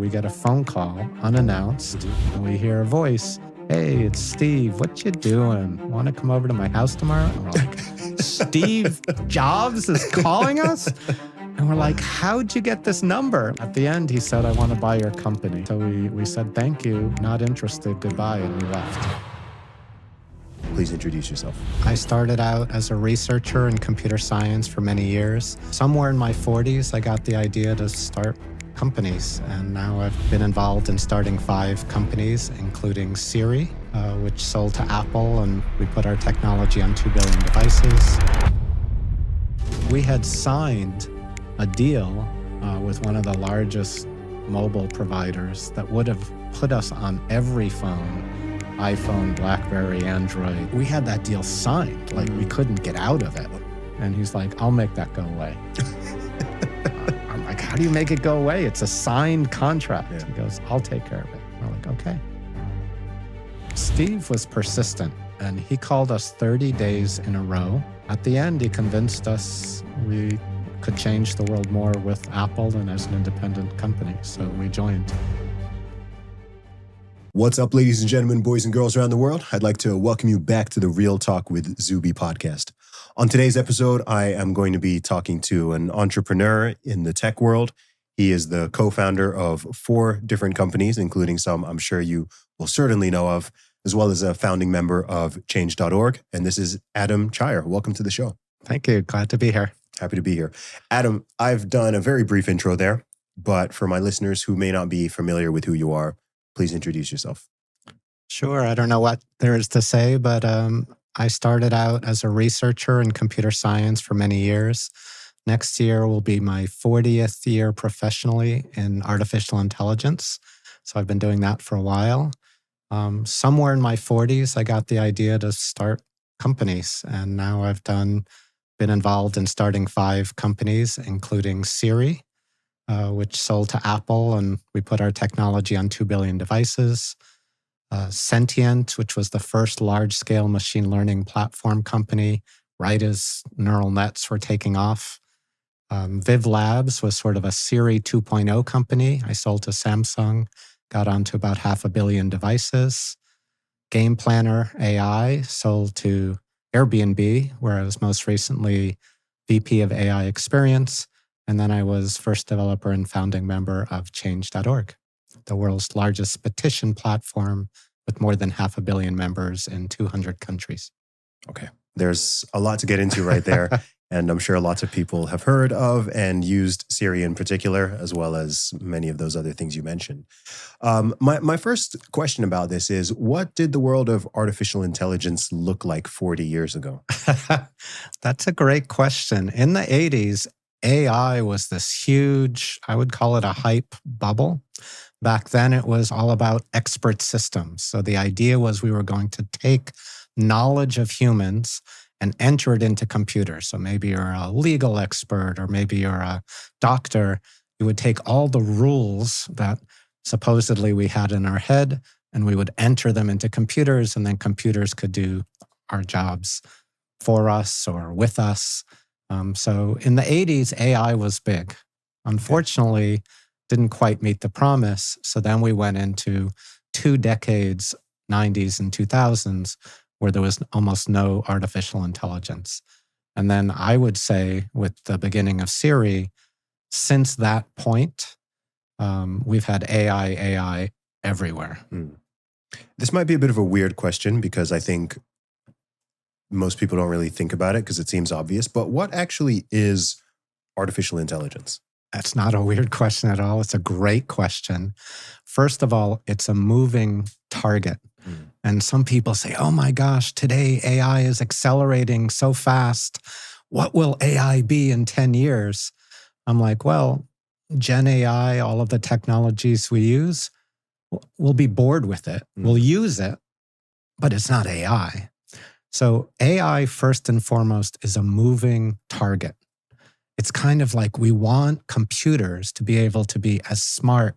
we get a phone call unannounced, and we hear a voice. Hey, it's Steve. What you doing? Want to come over to my house tomorrow? And we're like, Steve Jobs is calling us? And we're like, how'd you get this number? At the end, he said, I want to buy your company. So we said, thank you, not interested, goodbye, and we left. Please introduce yourself. I started out as a researcher in computer science for many years. Somewhere in my 40s, I got the idea to start companies. And now I've been involved in starting 5 companies, including Siri, which sold to Apple, and we put our technology on 2 billion devices. We had signed a deal with one of the largest mobile providers that would have put us on every phone, iPhone, BlackBerry, Android. We had that deal signed, like we couldn't get out of it. And he's like, I'll make that go away. I'm like, how do you make it go away? It's a signed contract. Yeah. He goes, I'll take care of it. We're like, okay. Steve was persistent, and he called us 30 days in a row. At the end, he convinced us we could change the world more with Apple than as an independent company. So we joined. What's up, ladies and gentlemen, boys and girls around the world? I'd like to welcome you back to the Real Talk with Zuby podcast. On today's episode, I am going to be talking to an entrepreneur in the tech world. He is the co-founder of 4 different companies, including some I'm sure you will certainly know of, as well as a founding member of change.org. And this is Adam Cheyer. Welcome to the show. Thank you. Glad to be here. Happy to be here. Adam, I've done a very brief intro there, but for my listeners who may not be familiar with who you are, please introduce yourself. Sure. I don't know what there is to say, but I started out as a researcher in computer science for many years. Next year will be my 40th year professionally in artificial intelligence. So I've been doing that for a while. Somewhere in my 40s, I got the idea to start companies. And now I've been involved in starting 5 companies, including Siri, which sold to Apple, and we put our technology on 2 billion devices. Sentient, which was the first large-scale machine learning platform company, right as neural nets were taking off. Viv Labs was sort of a Siri 2.0 company. I sold to Samsung, got onto about 500 million devices. Game Planner AI sold to Airbnb, where I was most recently VP of AI Experience. And then I was first developer and founding member of change.org, the world's largest petition platform with more than 500 million members in 200 countries. Okay. There's a lot to get into right there. And I'm sure lots of people have heard of and used Siri in particular, as well as many of those other things you mentioned. My first question about this is, what did the world of artificial intelligence look like 40 years ago? That's a great question. In the 80s, AI was this huge, I would call it a hype bubble. Back then, it was all about expert systems. So the idea was we were going to take knowledge of humans and enter it into computers. So maybe you're a legal expert, or maybe you're a doctor. You would take all the rules that supposedly we had in our head, and we would enter them into computers, and then computers could do our jobs for us or with us. So in the 80s, AI was big. Unfortunately, didn't quite meet the promise. So then we went into 2 decades, 90s and 2000s, where there was almost no artificial intelligence. And then I would say with the beginning of Siri, since that point, we've had AI everywhere. This might be a bit of a weird question because I think most people don't really think about it because it seems obvious, but what actually is artificial intelligence? That's not a weird question at all. It's a great question. First of all, it's a moving target. And some people say, oh my gosh, today AI is accelerating so fast. What will AI be in 10 years? I'm like, well, Gen AI, all of the technologies we use, we'll be bored with it. We'll use it, but it's not AI. So AI, first and foremost, is a moving target. It's kind of like we want computers to be able to be as smart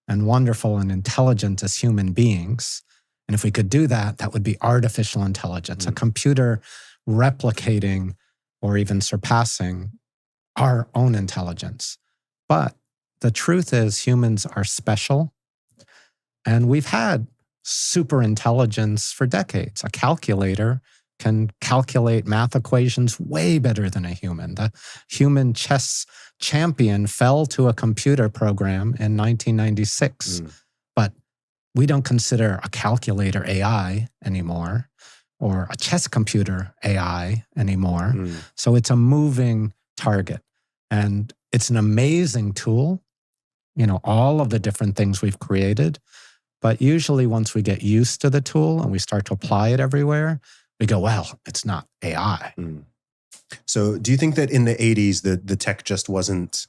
and wonderful and intelligent as human beings. And if we could do that, that would be artificial intelligence, a computer replicating or even surpassing our own intelligence. But the truth is humans are special, and we've had super intelligence for decades. A calculator can calculate math equations way better than a human. The human chess champion fell to a computer program in 1996. But we don't consider a calculator AI anymore or a chess computer AI anymore. So it's a moving target. And it's an amazing tool, all of the different things we've created. But usually once we get used to the tool and we start to apply it everywhere, we go, well, it's not AI. So do you think that in the 80s, the tech just wasn't,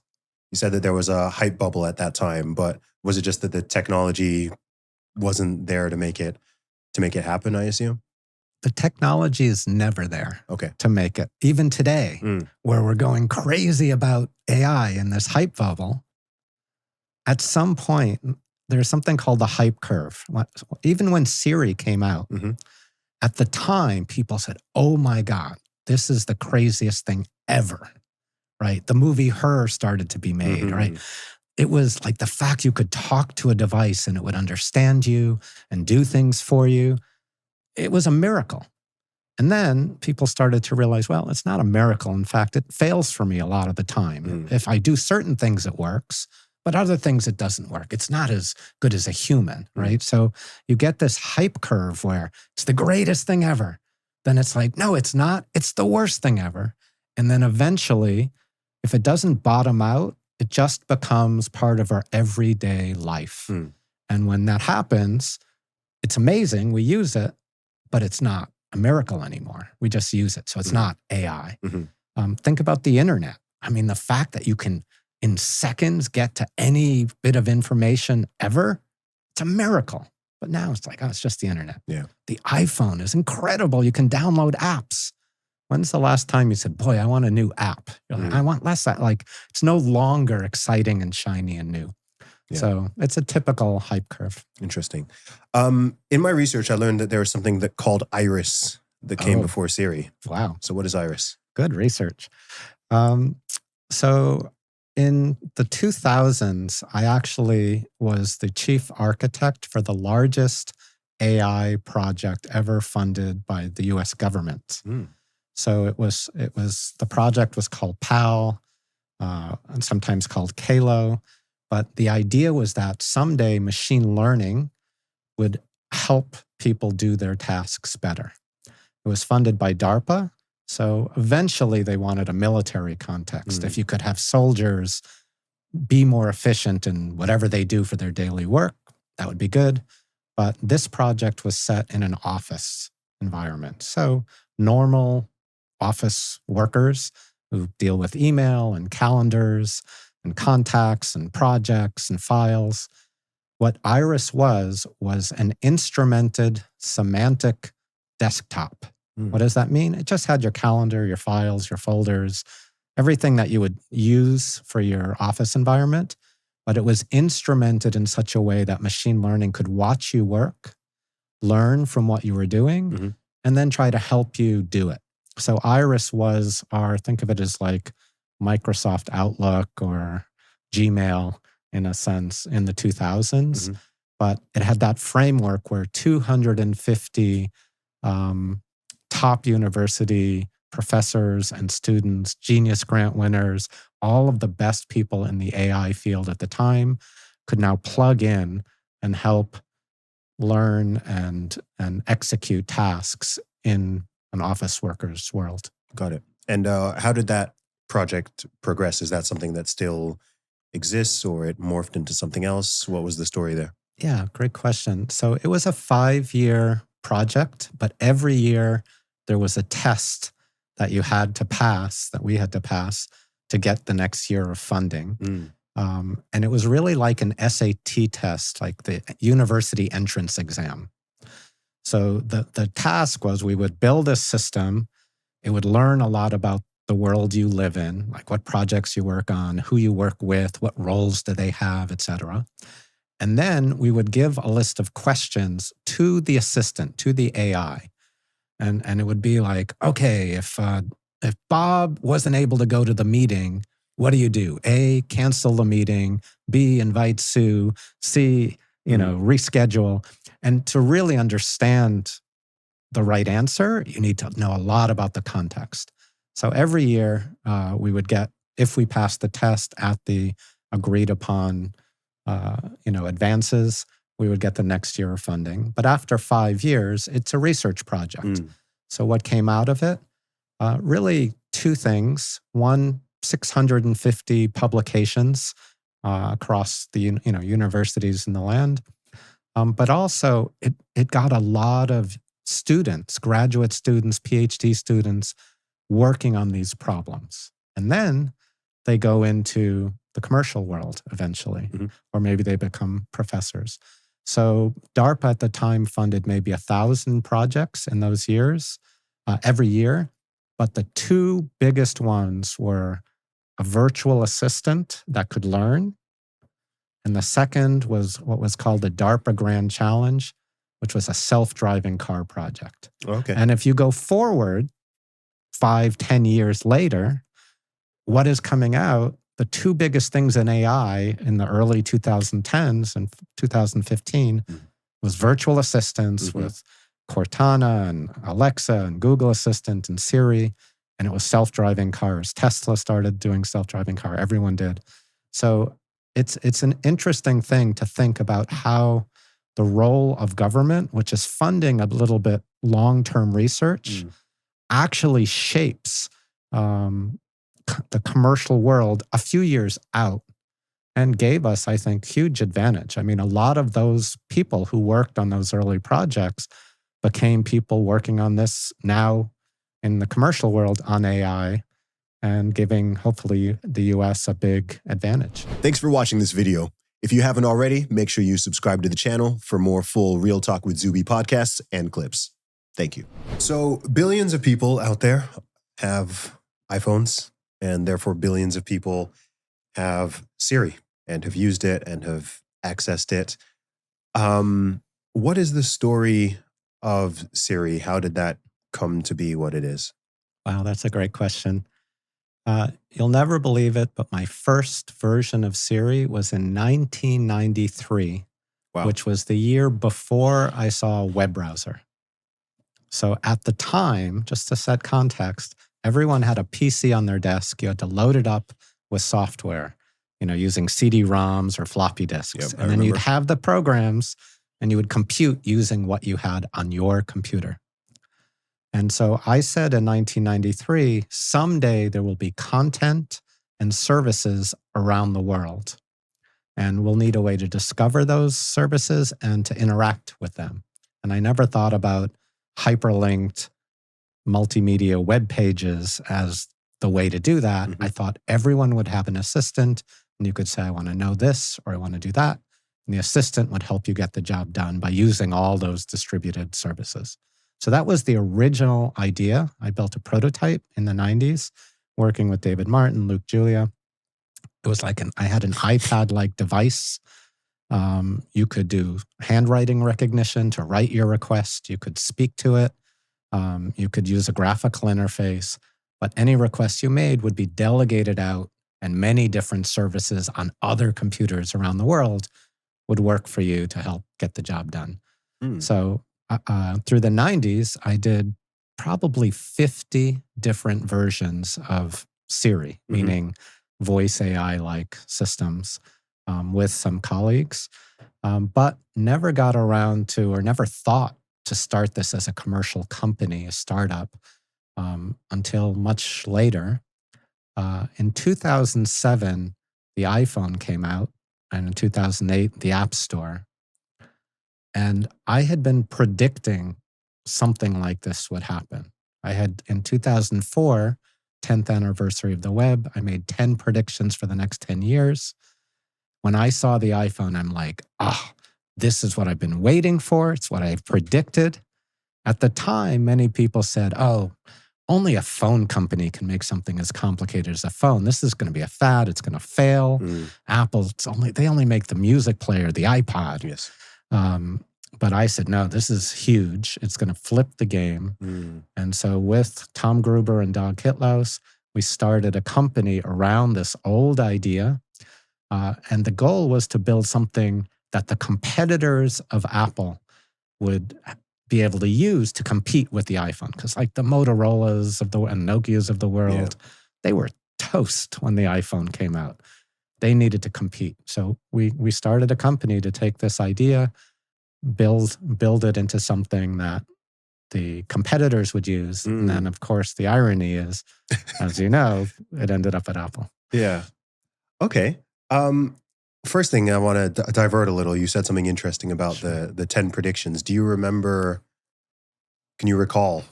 you said that there was a hype bubble at that time, but was it just that the technology wasn't there to make it happen, I assume? The technology is never there to make it. Even today, where we're going crazy about AI in this hype bubble, at some point, there's something called the hype curve. Even when Siri came out, at the time, people said, oh my God, this is the craziest thing ever, right? The movie Her started to be made, right? It was like the fact you could talk to a device and it would understand you and do things for you. It was a miracle. And then people started to realize, well, it's not a miracle. In fact, it fails for me a lot of the time. If I do certain things, it works. But other things, it doesn't work. It's not as good as a human, right? So you get this hype curve where it's the greatest thing ever. Then it's like, no, it's not. It's the worst thing ever. And then eventually, if it doesn't bottom out, it just becomes part of our everyday life. And when that happens, it's amazing. We use it, but it's not a miracle anymore. We just use it. So it's not AI. Think about the internet. I mean, the fact that you can in seconds get to any bit of information ever, it's a miracle. But now it's like, oh, it's just the internet. The iPhone is incredible. You can download apps. When's the last time you said, boy, I want a new app? You're like, I want less. Like, it's no longer exciting and shiny and new. So it's a typical hype curve. Interesting. In my research, I learned that there was something called Iris that came before Siri. Wow. So what is Iris? Good research. So in the 2000s, I actually was the chief architect for the largest AI project ever funded by the US government. So the project was called PAL, and sometimes called CALO. But the idea was that someday machine learning would help people do their tasks better. It was funded by DARPA. So eventually they wanted a military context. If you could have soldiers be more efficient in whatever they do for their daily work, that would be good. But this project was set in an office environment. So normal office workers who deal with email and calendars and contacts and projects and files. What Iris was an instrumented semantic desktop. What does that mean? It just had your calendar, your files, your folders, everything that you would use for your office environment. But it was instrumented in such a way that machine learning could watch you work, learn from what you were doing, and then try to help you do it. So Iris was think of it as like Microsoft Outlook or Gmail in a sense in the 2000s. But it had that framework where 250 top university professors and students, Genius Grant winners, all of the best people in the AI field at the time could now plug in and help learn and execute tasks in an office worker's world. Got it. And how did that project progress? Is that something that still exists or it morphed into something else? What was the story there? Yeah, great question. So it was a 5-year project, but every year there was a test that you had to pass, that we had to pass to get the next year of funding. And it was really like an SAT test, like the university entrance exam. So the task was we would build a system. It would learn a lot about the world you live in, like what projects you work on, who you work with, what roles do they have, et cetera. And then we would give a list of questions to the assistant, to the AI. And it would be like, okay, if Bob wasn't able to go to the meeting, what do you do? A, cancel the meeting. B, invite Sue. C, reschedule. And to really understand the right answer, you need to know a lot about the context. So every year we would get, if we passed the test at the agreed upon, advances, we would get the next year of funding. But after 5 years, it's a research project. So what came out of it? Really two things. One, 650 publications across the universities in the land. But also it got a lot of students, graduate students, PhD students working on these problems. And then they go into the commercial world eventually, or maybe they become professors. So DARPA at the time funded maybe 1,000 projects in those years, every year. But the two biggest ones were a virtual assistant that could learn. And the second was what was called the DARPA Grand Challenge, which was a self-driving car project. Okay. And if you go forward 5-10 years later, what is coming out, the two biggest things in AI in the early 2010s and 2015 was virtual assistants with Cortana and Alexa and Google Assistant and Siri, and it was self-driving cars. Tesla started doing self-driving car. Everyone did. So it's an interesting thing to think about how the role of government, which is funding a little bit long-term research, actually shapes the commercial world a few years out and gave us, I think, huge advantage. I mean, a lot of those people who worked on those early projects became people working on this now in the commercial world on AI and giving, hopefully, the US a big advantage. Thanks for watching this video. If you haven't already, make sure you subscribe to the channel for more full Real Talk with Zuby podcasts and clips. Thank you. So billions of people out there have iPhones, and therefore billions of people have Siri and have used it and have accessed it. What is the story of Siri? How did that come to be what it is? Wow, that's a great question. You'll never believe it, but my first version of Siri was in 1993, which was the year before I saw a web browser. So at the time, just to set context, everyone had a PC on their desk. You had to load it up with software, using CD-ROMs or floppy disks. And then you'd have the programs and you would compute using what you had on your computer. And so I said in 1993, someday there will be content and services around the world. And we'll need a way to discover those services and to interact with them. And I never thought about hyperlinked multimedia web pages as the way to do that. I thought everyone would have an assistant and you could say, I want to know this or I want to do that. And the assistant would help you get the job done by using all those distributed services. So that was the original idea. I built a prototype in the 90s, working with David Martin, Luke Julia. It was like I had an iPad-like device. You could do handwriting recognition to write your request. You could speak to it. You could use a graphical interface. But any request you made would be delegated out, and many different services on other computers around the world would work for you to help get the job done. So through the 90s, I did probably 50 different versions of Siri, meaning voice AI-like systems with some colleagues, but never got around to or never thought to start this as a commercial company, a startup, until much later. In 2007, the iPhone came out, and in 2008, the App Store. And I had been predicting something like this would happen. I had, in 2004, 10th anniversary of the web, I made 10 predictions for the next 10 years. When I saw the iPhone, I'm like, this is what I've been waiting for. It's what I've predicted. At the time, many people said, only a phone company can make something as complicated as a phone. This is going to be a fad. It's going to fail. Apple, they only make the music player, the iPod. Yes. But I said, no, this is huge. It's going to flip the game. And so with Tom Gruber and Doug Hitlaus, we started a company around this old idea. And the goal was to build something that the competitors of Apple would be able to use to compete with the iPhone. Because like the Motorola's and Nokia's of the world, they were toast when the iPhone came out. They needed to compete. So we started a company to take this idea, build it into something that the competitors would use. And then, of course, the irony is, as you know, it ended up at Apple. Yeah. Okay. First thing, I want to divert a little. You said something interesting about the 10 predictions. Do you remember, can you recall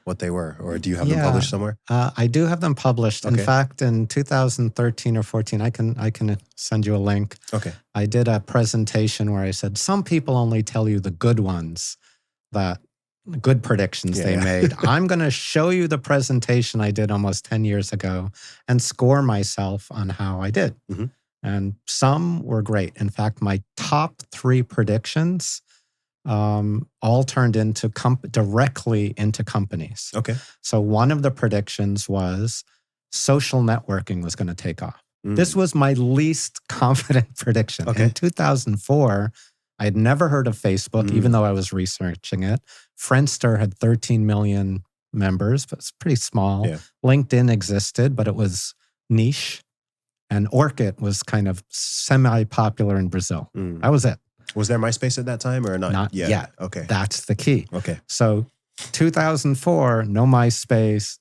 what they were? Or do you have them published somewhere? I do have them published. Okay. In fact, in 2013 or 14, I can send you a link. Okay. I did a presentation where I said, some people only tell you the good ones, that good predictions they made. I'm going to show you the presentation I did almost 10 years ago and score myself on how I did. Mm-hmm. And some were great. In fact, my top 3 predictions all turned into directly into companies. Okay. So one of the predictions was social networking was going to take off. This was my least confident prediction. Okay. In 2004, I had never heard of Facebook, even though I was researching it. Friendster had 13 million members, but it's pretty small. Yeah. LinkedIn existed, but it was niche. And Orkut was kind of semi-popular in Brazil. That was it. Was there MySpace at that time or not? Not yet. Okay. That's the key. Okay. So 2004, no MySpace.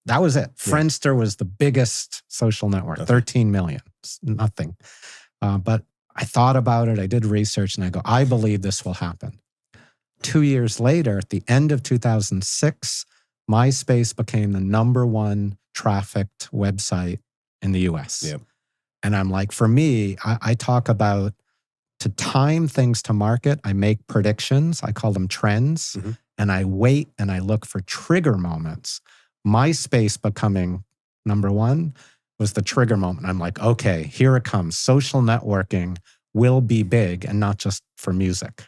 That was it. Yeah. Friendster was the biggest social network, 13 million. It's nothing. But I thought about it. I did research and I go, I believe this will happen. 2 years later, at the end of 2006, MySpace became the #1 trafficked website in the US. Yep. And I'm like, for me, I talk about to time things to market. I make predictions. I call them trends. And I wait and I look for trigger moments. MySpace becoming #1 was the trigger moment. I'm like, okay, here it comes. Social networking will be big and not just for music.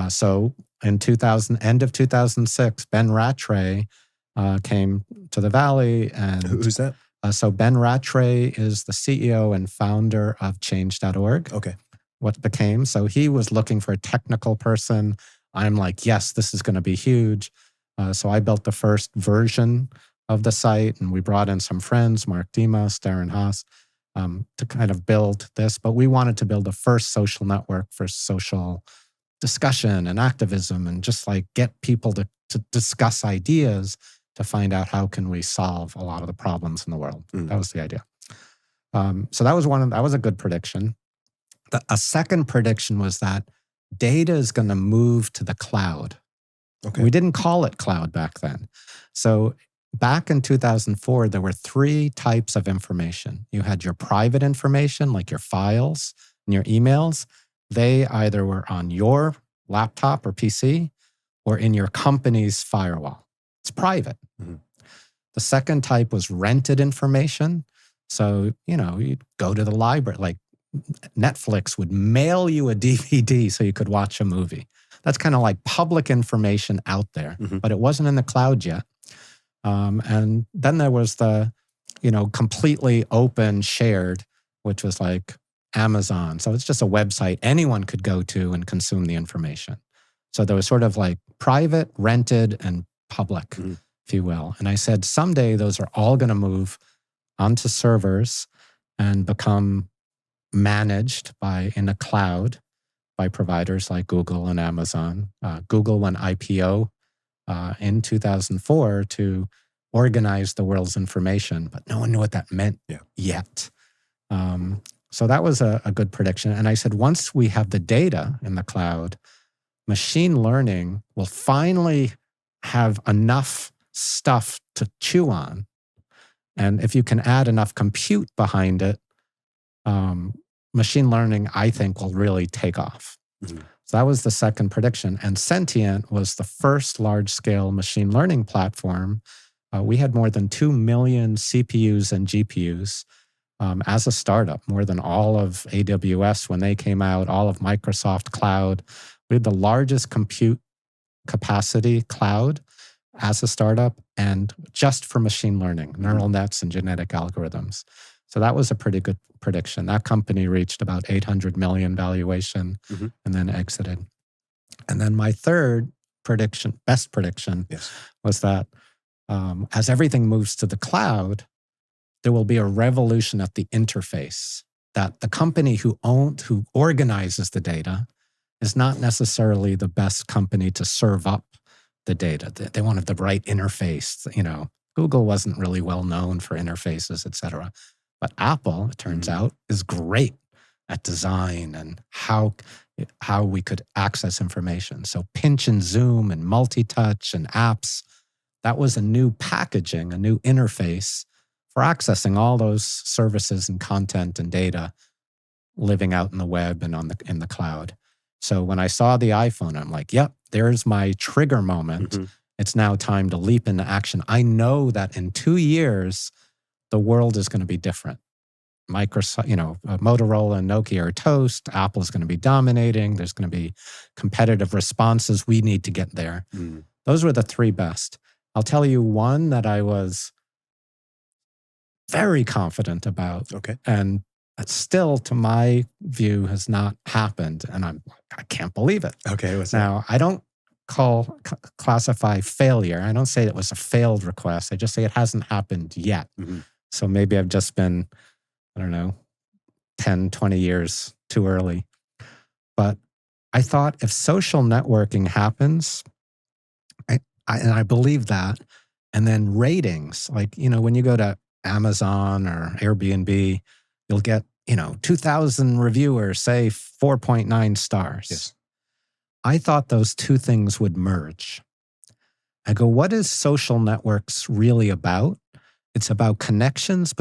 So in end of 2006, Ben Rattray came to the Valley. And who's that? So Ben Rattray is the CEO and founder of change.org. Okay. What became. So he was looking for a technical person. I'm like, yes, this is going to be huge. So I built the first version of the site and we brought in some friends, Mark Dimas, Darren Haas, to kind of build this. But we wanted to build the first social network for social discussion and activism and just like get people to discuss ideas to find out how can we solve a lot of the problems in the world. That was the idea. So that was a good prediction. A second prediction was that data is going to move to the cloud. Okay. We didn't call it cloud back then. So back in 2004, there were 3 types of information. You had your private information, like your files and your emails. They either were on your laptop or PC or in your company's firewall. It's private. The second type was rented information. So, you'd go to the library, like Netflix would mail you a DVD so you could watch a movie. That's kind of like public information out there, but it wasn't in the cloud yet. And then there was the, completely open shared, which was like Amazon. So it's just a website anyone could go to and consume the information. So there was sort of like private, rented, and public, if you will. And I said, someday those are all going to move onto servers and become managed in a cloud by providers like Google and Amazon. Google went IPO in 2004 to organize the world's information, but no one knew what that meant yet. So that was a good prediction. And I said, once we have the data in the cloud, machine learning will finally have enough stuff to chew on. And if you can add enough compute behind it, machine learning, I think, will really take off. So that was the second prediction. And Sentient was the first large-scale machine learning platform. We had more than 2 million CPUs and GPUs as a startup, more than all of AWS when they came out, all of Microsoft Cloud. We had the largest compute capacity cloud as a startup and just for machine learning, neural nets and genetic algorithms. So that was a pretty good prediction. That company reached about 800 million valuation and then exited. And then my third prediction, best prediction, was that as everything moves to the cloud, there will be a revolution at the interface, that the company who organizes the data is not necessarily the best company to serve up the data. They wanted the right interface. Google wasn't really well known for interfaces, et cetera. But Apple, it turns out, is great at design and how we could access information. So pinch and zoom and multi-touch and apps, that was a new packaging, a new interface for accessing all those services and content and data living out in the web and in the cloud. So when I saw the iPhone, I'm like, yep, there's my trigger moment. It's now time to leap into action. I know that in 2 years, the world is going to be different. Microsoft, Motorola and Nokia are toast. Apple is going to be dominating. There's going to be competitive responses. We need to get there. Those were the three best. I'll tell you one that I was very confident about. And still, to my view, has not happened. And I can't believe it. What's now, I don't classify failure. I don't say it was a failed request. I just say it hasn't happened yet. So maybe I've just been, 10, 20 years too early. But I thought if social networking happens, and I believe that, and then ratings, like, when you go to Amazon or Airbnb, you'll get, 2,000 reviewers say 4.9 stars. I thought those two things would merge. I go, what is social networks really about? It's about connections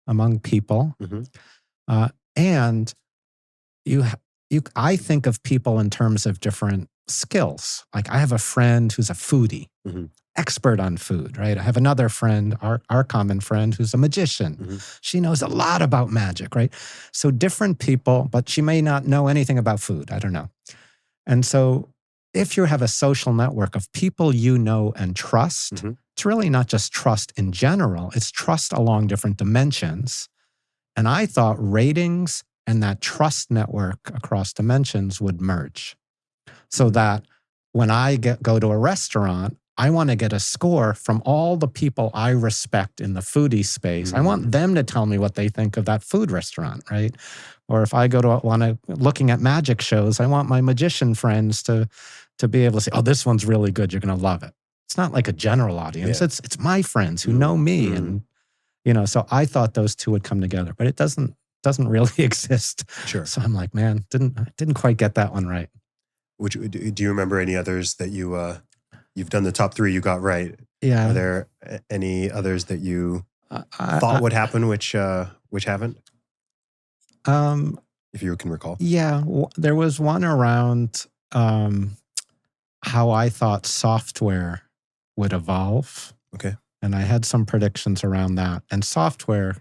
among people. And I think of people in terms of different skills. Like I have a friend who's a foodie, expert on food, right? I have another friend, our common friend, who's a magician. She knows a lot about magic, right? So different people, but she may not know anything about food. I don't know. And so if you have a social network of people you know and trust, it's really not just trust in general, it's trust along different dimensions. And I thought ratings and that trust network across dimensions would merge. So that when I go to a restaurant, I want to get a score from all the people I respect in the foodie space. I want them to tell me what they think of that food restaurant, right? Or if I go to looking at magic shows, I want my magician friends to be able to say, oh, this one's really good. You're going to love it. It's not like a general audience. It's my friends who know me. And, so I thought those two would come together, but it doesn't really exist. Sure. So I'm like, man, didn't quite get that one right. Do you remember any others that you've done the top three you got right? Yeah. Are there any others that you thought would happen, which haven't? If you can recall. Yeah. There was one around how I thought software would evolve. And I had some predictions around that. And software,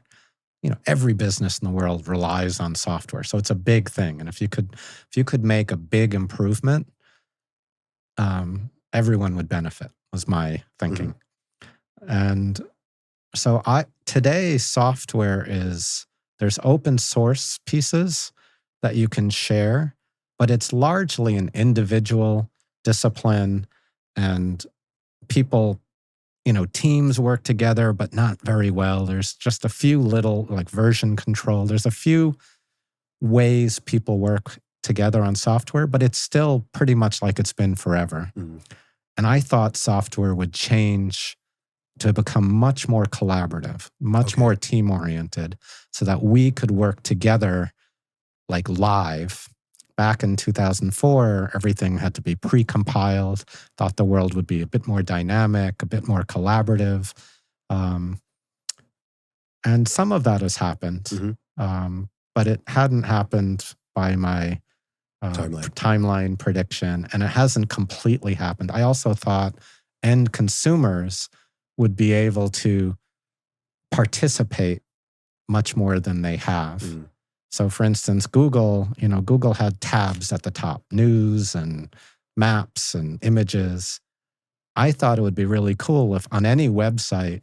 every business in the world relies on software. So it's a big thing. And if you could make a big improvement, everyone would benefit, was my thinking. And so today software there's open source pieces that you can share, but it's largely an individual discipline, and people, teams work together, but not very well. There's just a few little, like version control. There's a few ways people work together on software, but it's still pretty much like it's been forever. And I thought software would change to become much more collaborative, much more team-oriented, so that we could work together like live. Back in 2004, everything had to be pre-compiled. Thought the world would be a bit more dynamic, a bit more collaborative. And some of that has happened, but it hadn't happened by my timeline prediction, and it hasn't completely happened. I also thought end consumers would be able to participate much more than they have. So for instance, Google had tabs at the top, news and maps and images. I thought it would be really cool if on any website,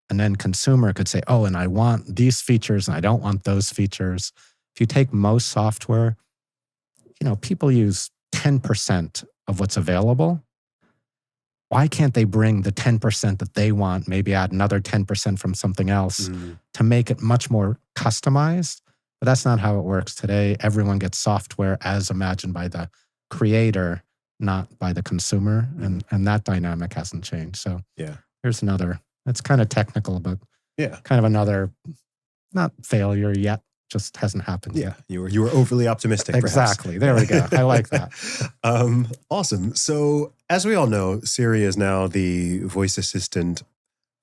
an end consumer could say, oh, and I want these features and I don't want those features. If you take most software, people use 10% of what's available. Why can't they bring the 10% that they want, maybe add another 10% from something else to make it much more customized? But that's not how it works today. Everyone gets software as imagined by the creator, not by the consumer. And that dynamic hasn't changed. So here's another, it's kind of technical, but kind of another, not failure yet, just hasn't happened yet. You were overly optimistic. Exactly. There we go. I like that. Awesome. So as we all know, Siri is now the voice assistant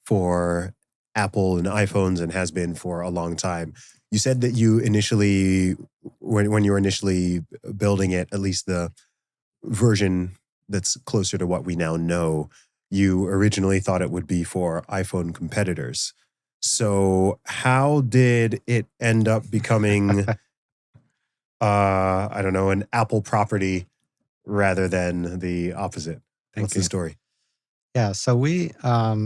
for Apple and iPhones and has been for a long time. You said that you initially, when you were initially building it, at least the version that's closer to what we now know, you originally thought it would be for iPhone competitors. So how did it end up becoming, I don't know, an Apple property rather than the opposite? What's the story? Yeah, so we saw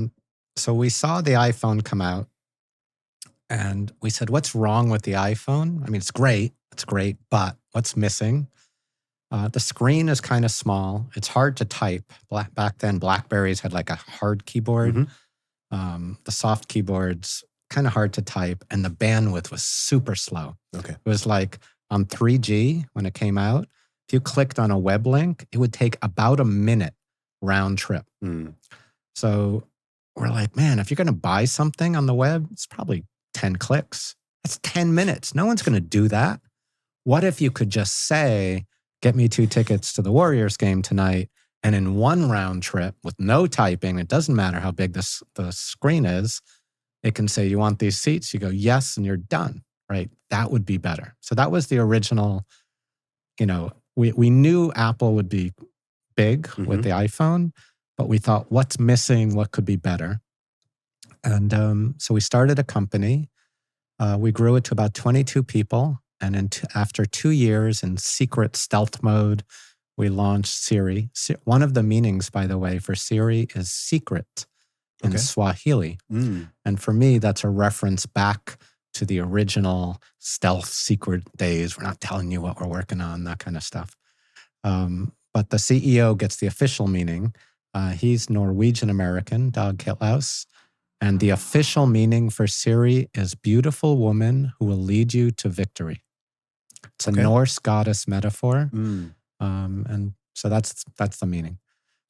the iPhone come out and we said, what's wrong with the iPhone? I mean, it's great, but what's missing? The screen is kind of small. It's hard to type. Back then, BlackBerries had like a hard keyboard. The soft keyboards, kind of hard to type, and the bandwidth was super slow. Okay. It was like on 3G when it came out, if you clicked on a web link, it would take about a minute round trip. So we're like, man, if you're going to buy something on the web, it's probably 10 clicks. That's 10 minutes. No one's going to do that. What if you could just say, get me 2 tickets to the Warriors game tonight, and in one round trip with no typing, it doesn't matter how big the screen is, it can say, you want these seats? You go, yes, and you're done, right? That would be better. So that was the original, we knew Apple would be big with the iPhone, but we thought, what's missing? What could be better? And so we started a company. We grew it to about 22 people. And after 2 years in secret stealth mode, we launched Siri. One of the meanings, by the way, for Siri is secret in Swahili. And for me, that's a reference back to the original stealth secret days. We're not telling you what we're working on, that kind of stuff. But the CEO gets the official meaning. He's Norwegian-American, Dag Kitlaus. And the official meaning for Siri is beautiful woman who will lead you to victory. It's a Norse goddess metaphor. And so that's the meaning.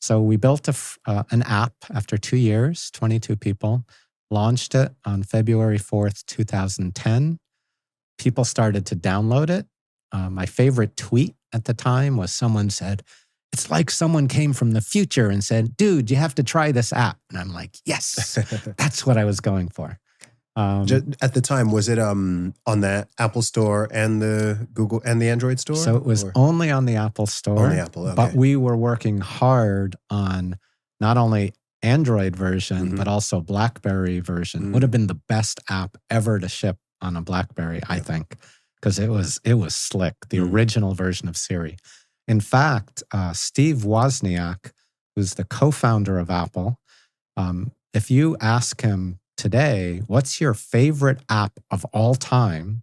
So we built an app after 2 years, 22 people, launched it on February 4th, 2010. People started to download it. My favorite tweet at the time was someone said, it's like someone came from the future and said, dude, you have to try this app. And I'm like, yes, that's what I was going for. At the time, was it on the Apple Store and the Google and the Android Store? So it was only on the Apple Store. Only Apple, okay. But we were working hard on not only Android version, but also BlackBerry version. Would have been the best app ever to ship on a BlackBerry, I think, because it was slick, the original version of Siri. In fact, Steve Wozniak, who's the co-founder of Apple, if you ask him today, what's your favorite app of all time?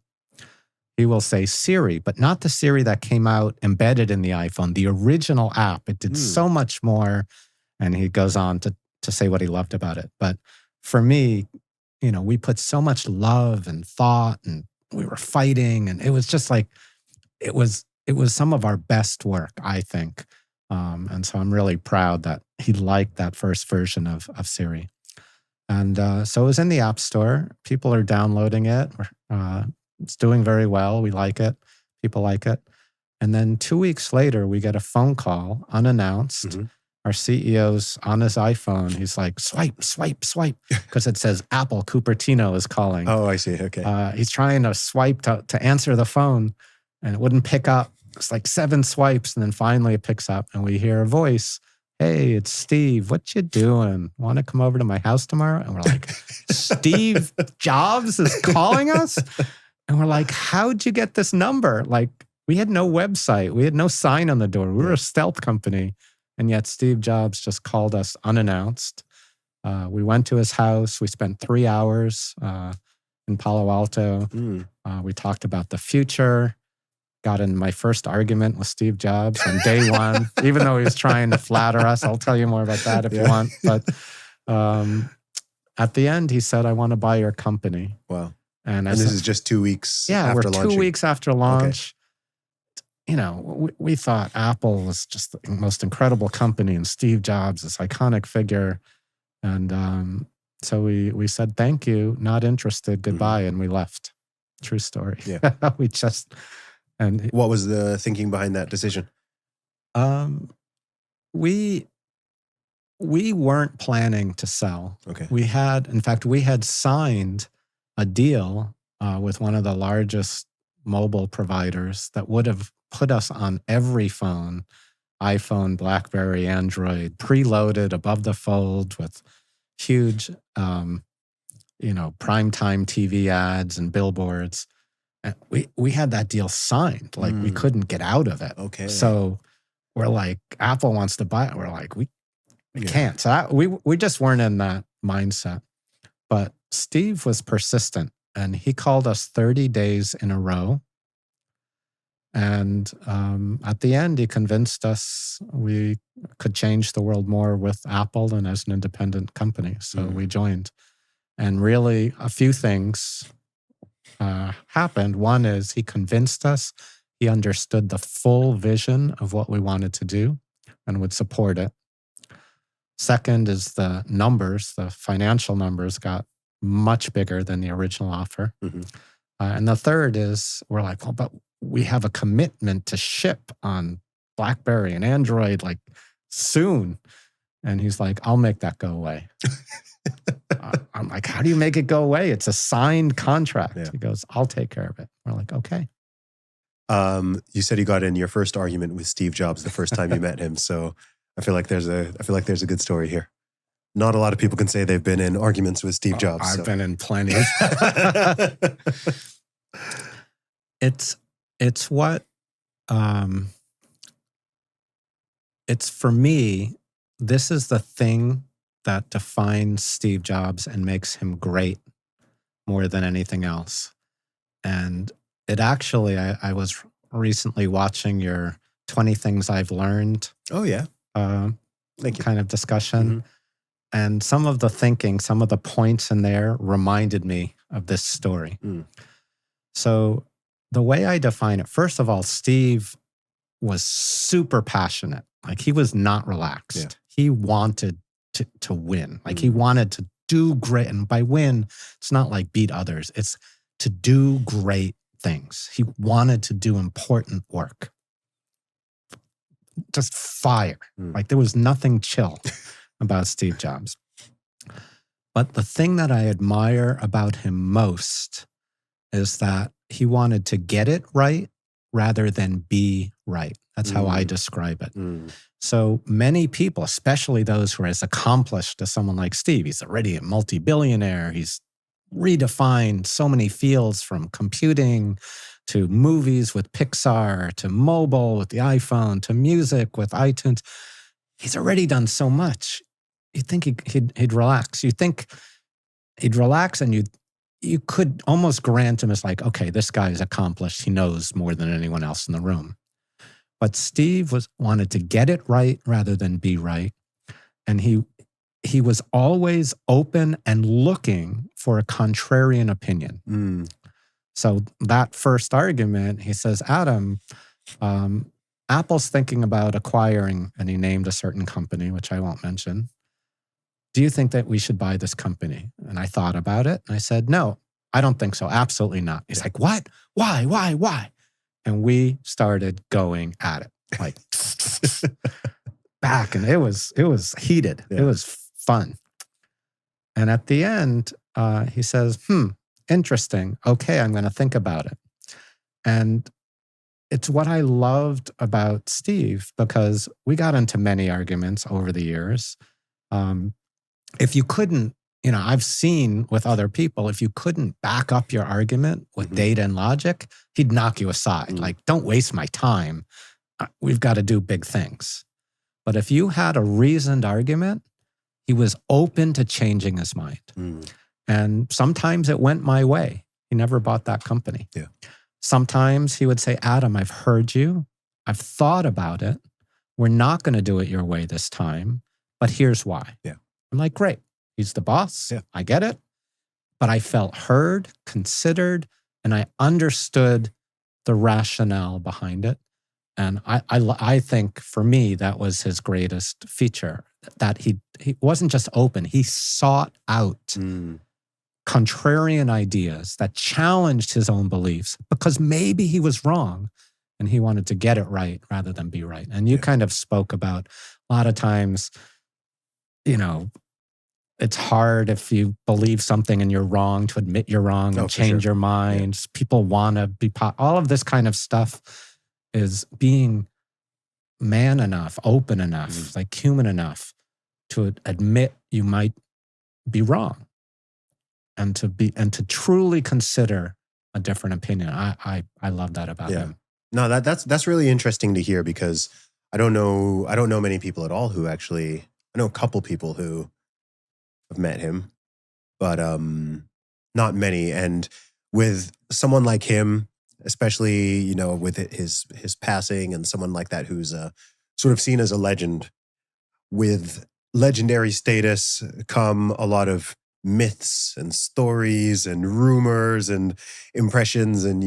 He will say Siri, but not the Siri that came out embedded in the iPhone, the original app. It did so much more. And he goes on to say what he loved about it. But for me, we put so much love and thought and we were fighting. And it was just like, it was some of our best work, I think. And so I'm really proud that he liked that first version of Siri. And so it was in the App Store. People are downloading it. It's doing very well. We like it. People like it. And then 2 weeks later, we get a phone call, unannounced. Our CEO's on his iPhone. He's like, swipe, swipe, swipe, because it says Apple Cupertino is calling. Oh, I see. Okay. He's trying to swipe to answer the phone, and it wouldn't pick up. It's like 7 swipes, and then finally it picks up, and we hear a voice. Hey, it's Steve. What you doing? Want to come over to my house tomorrow? And we're like, Steve Jobs is calling us? And we're like, how'd you get this number? Like, we had no website. We had no sign on the door. We were a stealth company. And yet Steve Jobs just called us unannounced. We went to his house. We spent 3 hours in Palo Alto. We talked about the future. Got in my first argument with Steve Jobs on day one, even though he was trying to flatter us. I'll tell you more about that if you want. But at the end, he said, I want to buy your company. Wow. And this is just 2 weeks after we're launching? 2 weeks after launch. Okay. We thought Apple was just the most incredible company and Steve Jobs, this iconic figure. And so we said, thank you, not interested, goodbye. And we left. True story. Yeah. And what was the thinking behind that decision? We weren't planning to sell. Okay. We had signed a deal with one of the largest mobile providers that would have put us on every phone, iPhone, BlackBerry, Android, preloaded above the fold with huge, primetime TV ads and billboards. And we had that deal signed. Like we couldn't get out of it. Okay. So we're like, Apple wants to buy it. We're like, we can't. So we just weren't in that mindset. But Steve was persistent, and he called us 30 days in a row. And at the end, he convinced us we could change the world more with Apple and as an independent company. So we joined. And really, a few things happened. One is he convinced us he understood the full vision of what we wanted to do and would support it. Second is the numbers, the financial numbers got much bigger than the original offer. And the third is we're like, well, but we have a commitment to ship on BlackBerry and Android like soon. And he's like, I'll make that go away. I'm like, how do you make it go away? It's a signed contract. Yeah. He goes, I'll take care of it. We're like, okay. You said you got in your first argument with Steve Jobs the first time you met him. So I feel like there's a good story here. Not a lot of people can say they've been in arguments with Steve Jobs. I've been in plenty. It's what it's for me. This is the thing that defines Steve Jobs and makes him great more than anything else. And it actually, I was recently watching your 20 Things I've Learned. Oh, yeah. Kind of discussion. And some of the thinking, some of the points in there reminded me of this story. So the way I define it, first of all, Steve was super passionate. Like he was not relaxed. Yeah. He wanted to win. Like he wanted to do great. And by win, it's not like beat others. It's to do great things. He wanted to do important work. Just fire. Like there was nothing chill about Steve Jobs. But the thing that I admire about him most is that he wanted to get it right rather than be right. That's how I describe it. So many people, especially those who are as accomplished as someone like Steve, he's already a multi-billionaire. He's redefined so many fields from computing to movies with Pixar, to mobile with the iPhone, to music with iTunes. He's already done so much. You'd think he'd relax. You'd think he'd relax, and you could almost grant him as like, okay, this guy is accomplished. He knows more than anyone else in the room. But Steve wanted to get it right rather than be right. And he was always open and looking for a contrarian opinion. So that first argument, he says, Adam, Apple's thinking about acquiring, and he named a certain company, which I won't mention. Do you think that we should buy this company? And I thought about it, and I said, no, I don't think so. Absolutely not. He's like, what? Why? And we started going at it, like back, and it was heated. Yeah. It was fun. And at the end, he says, interesting. Okay, I'm going to think about it. And it's what I loved about Steve, because we got into many arguments over the years. If you couldn't, I've seen with other people, if you couldn't back up your argument with data and logic, he'd knock you aside. Like, don't waste my time. We've got to do big things. But if you had a reasoned argument, he was open to changing his mind. And sometimes it went my way. He never bought that company. Yeah. Sometimes he would say, Adam, I've heard you. I've thought about it. We're not going to do it your way this time, but here's why. Yeah. I'm like, great. He's the boss. Yeah. I get it. But I felt heard, considered, and I understood the rationale behind it. And I think for me, that was his greatest feature, that he wasn't just open. He sought out contrarian ideas that challenged his own beliefs because maybe he was wrong and he wanted to get it right rather than be right. And you kind of spoke about a lot of times, it's hard if you believe something and you're wrong to admit you're wrong and change your mind. Yeah. People want to be, all of this kind of stuff is being man enough, open enough, like human enough to admit you might be wrong and to truly consider a different opinion. I love that about him. No, that's really interesting to hear because I don't know many people at all who actually, I know a couple people who have met him, but not many. And with someone like him, especially, with his passing and someone like that who's sort of seen as a legend, with legendary status come a lot of myths and stories and rumors and impressions. And,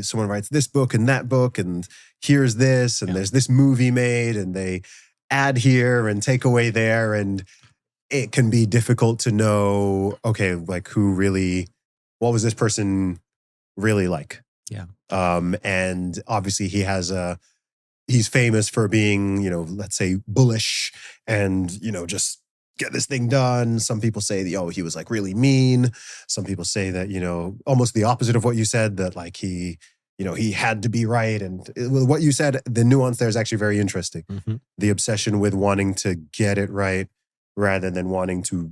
someone writes this book and that book and here's this and there's this movie made and they add here and take away there. And it can be difficult to know, okay, like what was this person really like? Yeah. And obviously he's famous for being, let's say bullish and, just get this thing done. Some people say that, he was like really mean. Some people say that, almost the opposite of what you said, that like he had to be right. And what you said, the nuance there is actually very interesting. Mm-hmm. The obsession with wanting to get it right rather than wanting to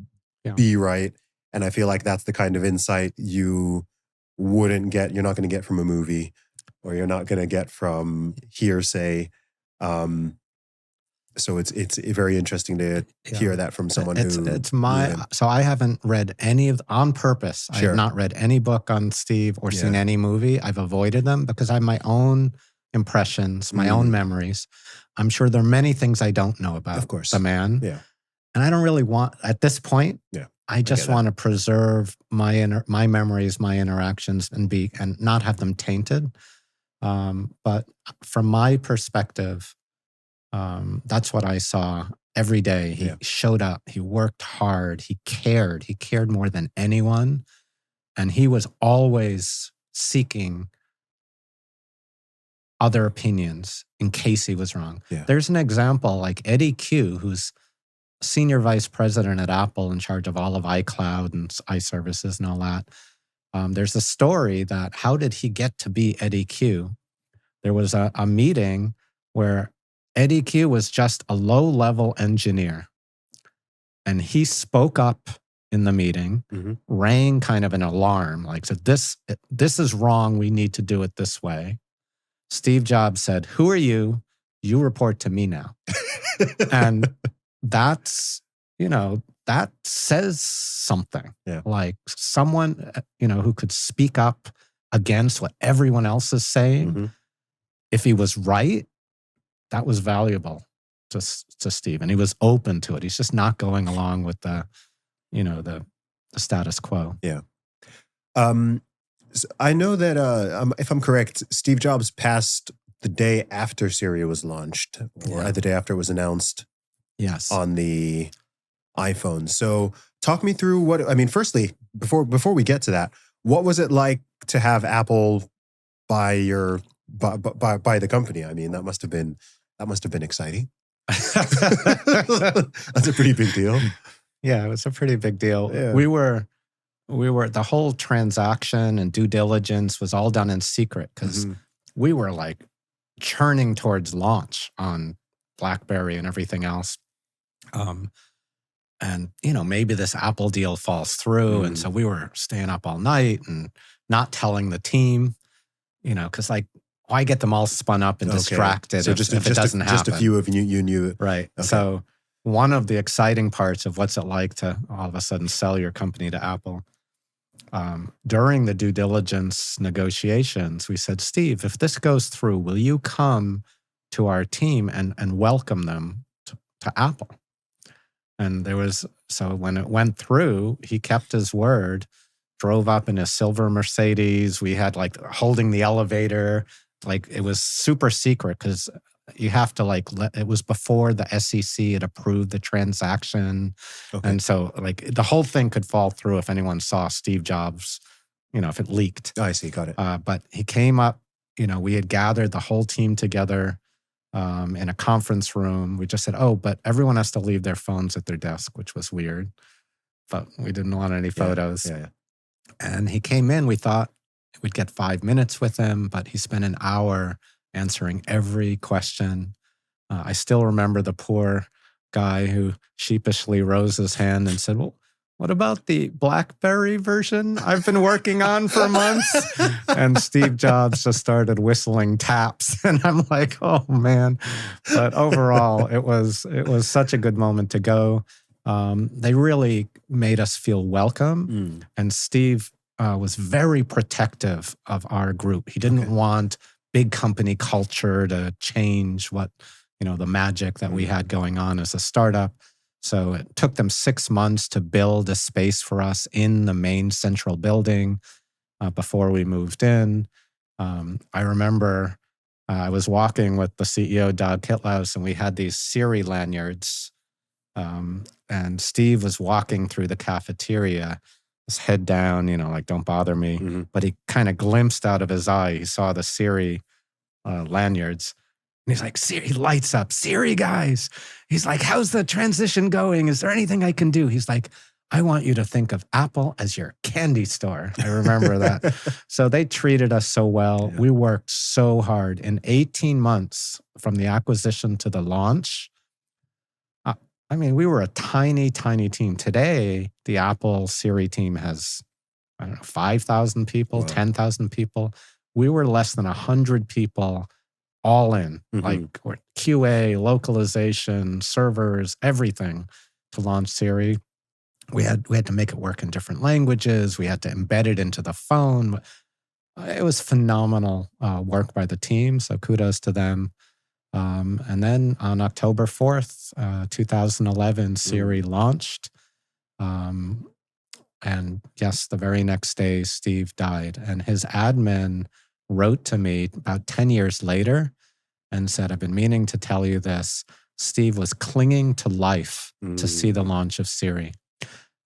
be right. And I feel like that's the kind of insight you're not going to get from a movie, or you're not going to get from hearsay. So it's very interesting to hear that from someone so I haven't read on purpose. I have not read any book on Steve or seen any movie. I've avoided them because I have my own impressions, my own memories. I'm sure there are many things I don't know about the man. Yeah. And I don't really want, at this point, I just want to preserve my memories, my interactions, and not have them tainted. But from my perspective, that's what I saw every day. He showed up. He worked hard. He cared. He cared more than anyone, and he was always seeking other opinions in case he was wrong. Yeah. There's an example like Eddie Q, who's senior vice president at Apple in charge of all of iCloud and iServices and all that. There's a story that how did he get to be Eddie Q? There was a meeting where Eddie Q was just a low-level engineer. And he spoke up in the meeting, rang kind of an alarm, like said, this is wrong. We need to do it this way. Steve Jobs said, who are you? You report to me now. And that's, that says something. Yeah. Like someone, who could speak up against what everyone else is saying. Mm-hmm. If he was right, that was valuable to Steve. And he was open to it. He's just not going along with the status quo. Yeah. So I know that, if I'm correct, Steve Jobs passed the day after Siri was launched, or the day after it was announced. Yes. On the iPhone. So talk me through firstly, before we get to that, what was it like to have Apple buy the company? I mean, that must have been exciting. That's a pretty big deal. Yeah, it was a pretty big deal. Yeah. We were the whole transaction and due diligence was all done in secret because we were like churning towards launch on BlackBerry and everything else. And maybe this Apple deal falls through. And so we were staying up all night and not telling the team, because like why get them all spun up and distracted So if it doesn't happen? Just a few of you knew it. Right. Okay. So one of the exciting parts of what's it like to all of a sudden sell your company to Apple, during the due diligence negotiations, we said, Steve, if this goes through, will you come to our team and welcome them to Apple? And so when it went through, he kept his word, drove up in a silver Mercedes. We had like holding the elevator, like it was super secret because you have to it was before the SEC had approved the transaction. Okay. And so like the whole thing could fall through if anyone saw Steve Jobs, if it leaked. Oh, I see. Got it. But he came up, we had gathered the whole team together in a conference room. We just said, but everyone has to leave their phones at their desk, which was weird, but we didn't want any photos. Yeah. And he came in, we thought we'd get 5 minutes with him, but he spent an hour answering every question. I still remember the poor guy who sheepishly rose his hand and said, well, what about the BlackBerry version I've been working on for months? And Steve Jobs just started whistling taps. And I'm like, oh, man. But overall, it was such a good moment to go. They really made us feel welcome. And Steve was very protective of our group. He didn't want big company culture to change what, the magic that we had going on as a startup. So it took them 6 months to build a space for us in the main central building before we moved in. I remember I was walking with the CEO, Doug Kitlaus, and we had these Siri lanyards. And Steve was walking through the cafeteria, his head down, like, don't bother me. Mm-hmm. But he kind of glimpsed out of his eye. He saw the Siri lanyards. And he's like, Siri, lights up. Siri, guys. He's like, how's the transition going? Is there anything I can do? He's like, I want you to think of Apple as your candy store. I remember that. So they treated us so well. Yeah. We worked so hard. In 18 months from the acquisition to the launch, we were a tiny, tiny team. Today, the Apple Siri team has, 5,000 people, 10,000 people. We were less than 100 people all in, like QA, localization, servers, everything to launch Siri. We had to make it work in different languages. We had to embed it into the phone. It was phenomenal work by the team, so kudos to them. And then on October 4th, 2011, Siri launched. And yes, the very next day, Steve died. And his admin wrote to me about 10 years later and said, I've been meaning to tell you this. Steve was clinging to life to see the launch of Siri.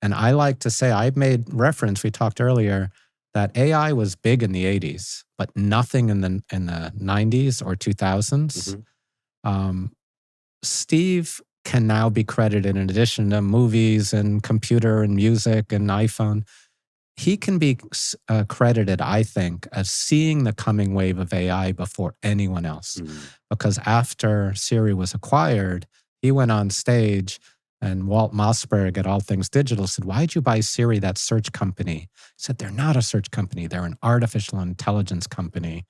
And I like to say, I made reference, we talked earlier, that AI was big in the 80s, but nothing in the 90s or 2000s. Steve can now be credited, in addition to movies and computer and music and iPhone, he can be credited, I think, as seeing the coming wave of AI before anyone else. Because after Siri was acquired, he went on stage and Walt Mossberg at All Things Digital said, why'd you buy Siri, that search company? He said, they're not a search company. They're an artificial intelligence company.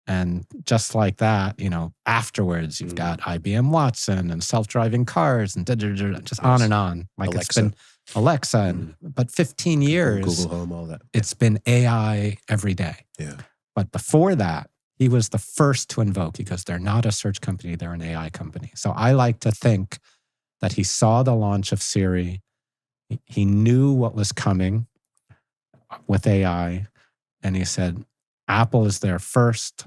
And just like that, afterwards, you've got IBM Watson and self-driving cars and just on and on. Like Alexa. It's been Alexa, but 15 years, Google Home, all that. It's been AI every day. Yeah. But before that, he was the first to invoke, because they're not a search company, they're an AI company. So I like to think that he saw the launch of Siri. He knew what was coming with AI. And he said, Apple is there first.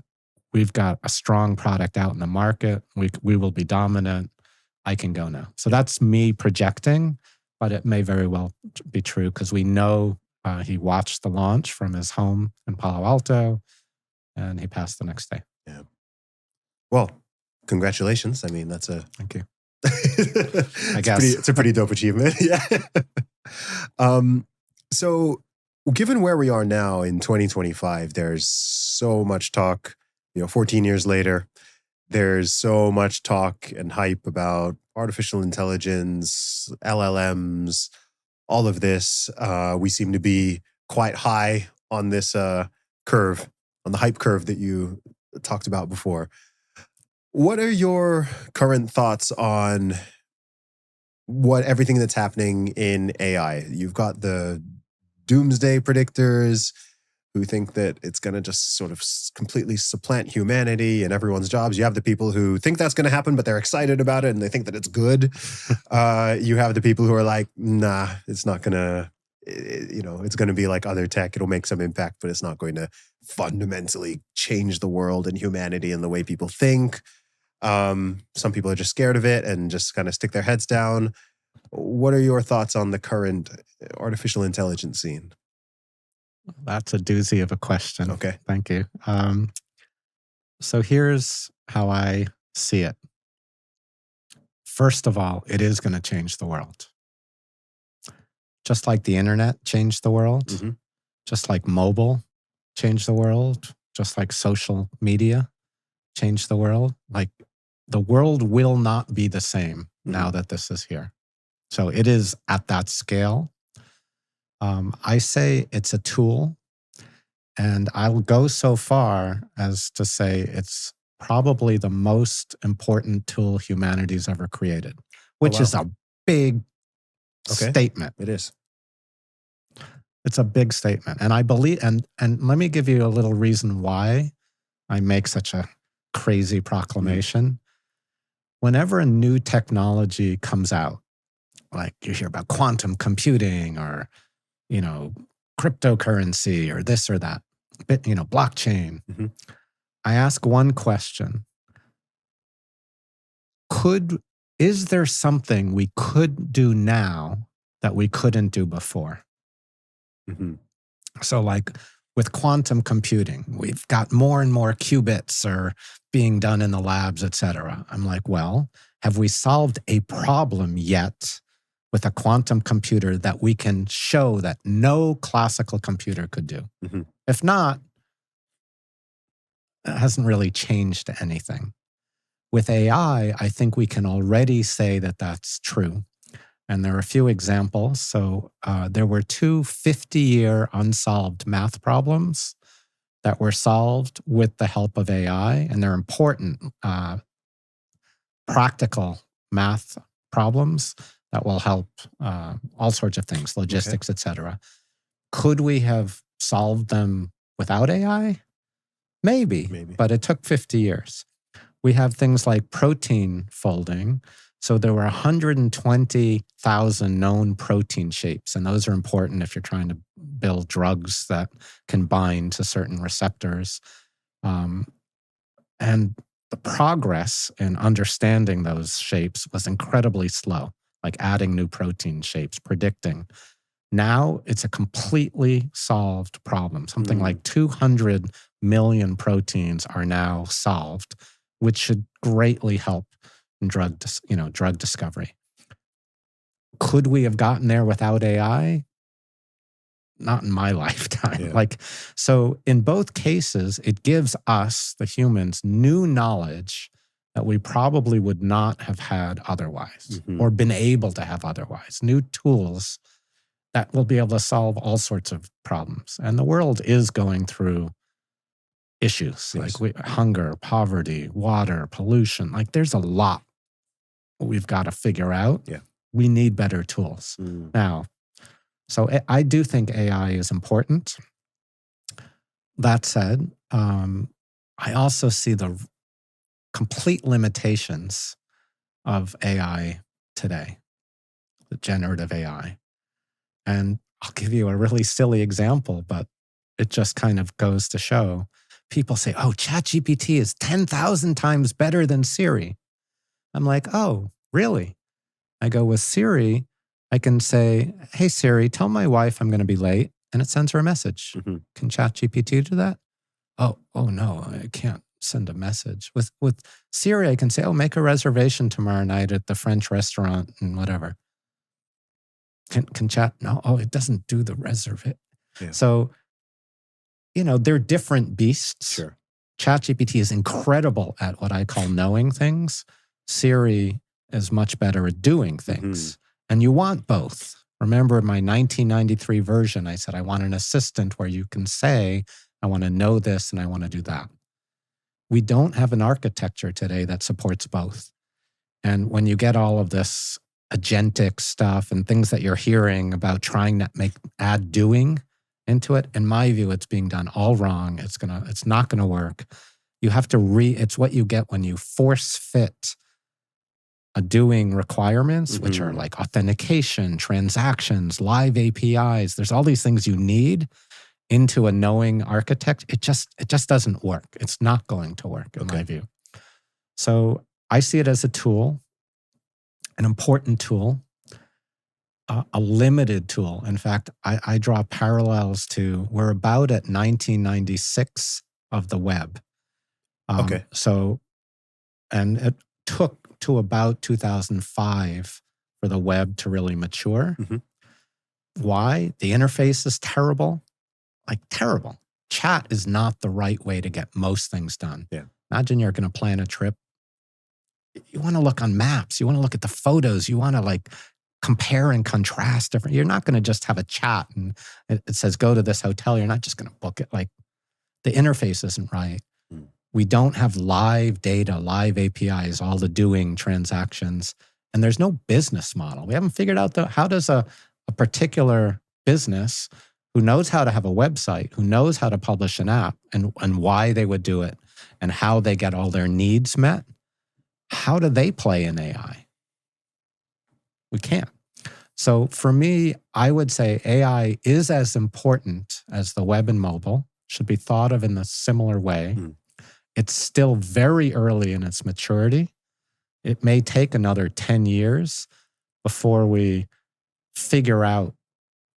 We've got a strong product out in the market. We will be dominant. I can go now. So that's me projecting, but it may very well be true because we know he watched the launch from his home in Palo Alto and he passed the next day. Yeah. Well, congratulations. That's a... Thank you. I guess. It's a pretty dope achievement. Yeah. So given where we are now in 2025, there's so much talk, 14 years later, there's so much talk and hype about artificial intelligence, LLMs, all of this. We seem to be quite high on this curve, on the hype curve that you talked about before. What are your current thoughts on everything that's happening in AI? You've got the doomsday predictors who think that it's going to just sort of completely supplant humanity and everyone's jobs. You have the people who think that's going to happen, but they're excited about it and they think that it's good. You have the people who are like, nah, it's not going to, it's going to be like other tech. It'll make some impact, but it's not going to fundamentally change the world and humanity and the way people think. Some people are just scared of it and just kind of stick their heads down. What are your thoughts on the current artificial intelligence scene? That's a doozy of a question. Okay. Thank you. So here's how I see it. First of all, it is going to change the world. Just like the internet changed the world, just like mobile changed the world, just like social media changed the world. Like the world will not be the same now that this is here. So it is at that scale. I say it's a tool, and I'll go so far as to say it's probably the most important tool humanity's ever created, which is a big statement. It is. It's a big statement. And I believe, and let me give you a little reason why I make such a crazy proclamation. Whenever a new technology comes out, like you hear about quantum computing or, cryptocurrency or this or that, blockchain, I ask one question. Is there something we could do now that we couldn't do before? So like with quantum computing, we've got more and more qubits are being done in the labs, et cetera. I'm like, well, have we solved a problem yet with a quantum computer that we can show that no classical computer could do? If not, it hasn't really changed anything. With AI, I think we can already say that that's true. And there are a few examples. So there were two 50-year unsolved math problems that were solved with the help of AI. And they're important practical math problems that will help all sorts of things, logistics, et cetera. Could we have solved them without AI? Maybe, but it took 50 years. We have things like protein folding. So there were 120,000 known protein shapes, and those are important if you're trying to build drugs that can bind to certain receptors. And the progress in understanding those shapes was incredibly slow, like adding new protein shapes, predicting. Now it's a completely solved problem. Something like 200 million proteins are now solved, which should greatly help in drug discovery. Could we have gotten there without AI? Not in my lifetime. So in both cases, it gives us, the humans, new knowledge that we probably would not have had otherwise or been able to have otherwise. New tools that will be able to solve all sorts of problems. And the world is going through issues like hunger, poverty, water, pollution. Like there's a lot we've got to figure out. We need better tools. Now, so I do think AI is important. That said, I also see the complete limitations of AI today, the generative AI. And I'll give you a really silly example, but it just kind of goes to show. People say, oh, ChatGPT is 10,000 times better than Siri. I'm like, oh, really? I go, with Siri, I can say, hey, Siri, tell my wife I'm going to be late, and it sends her a message. Can ChatGPT do that? Oh, no, I can't send a message. With Siri, I can say, oh, make a reservation tomorrow night at the French restaurant and whatever. Can Chat? No, it doesn't do the reservation. So, they're different beasts. Sure. ChatGPT is incredible at what I call knowing things. Siri is much better at doing things. And you want both. Remember my 1993 version, I said, I want an assistant where you can say, I want to know this and I want to do that. we don't have an architecture today that supports both. And when you get all of this agentic stuff and things that you're hearing about trying to add doing into it, in my view, it's being done all wrong. It's not gonna work. You have to it's what you get when you force fit a doing requirements, which are like authentication, transactions, live APIs. There's all these things you need into a knowing architect. It just doesn't work. It's not going to work in my view. So I see it as a tool, an important tool, a limited tool. In fact, I draw parallels to, we're about at 1996 of the web. So, and it took to about 2005 for the web to really mature. Why? The interface is terrible, like terrible. Chat is not the right way to get most things done. Imagine you're going to plan a trip. You want to look on maps. You want to look at the photos. You want to like compare and contrast different. You're not going to just have a chat and it says, go to this hotel. You're not just going to book it. Like the interface isn't right. We don't have live data, live APIs, all the doing transactions, and there's no business model. We haven't figured out how does a particular business who knows how to have a website, who knows how to publish an app and why they would do it and how they get all their needs met, how do they play in AI? We can't. So for me, I would say AI is as important as the web and mobile, should be thought of in a similar way. It's still very early in its maturity. It may take another 10 years before we figure out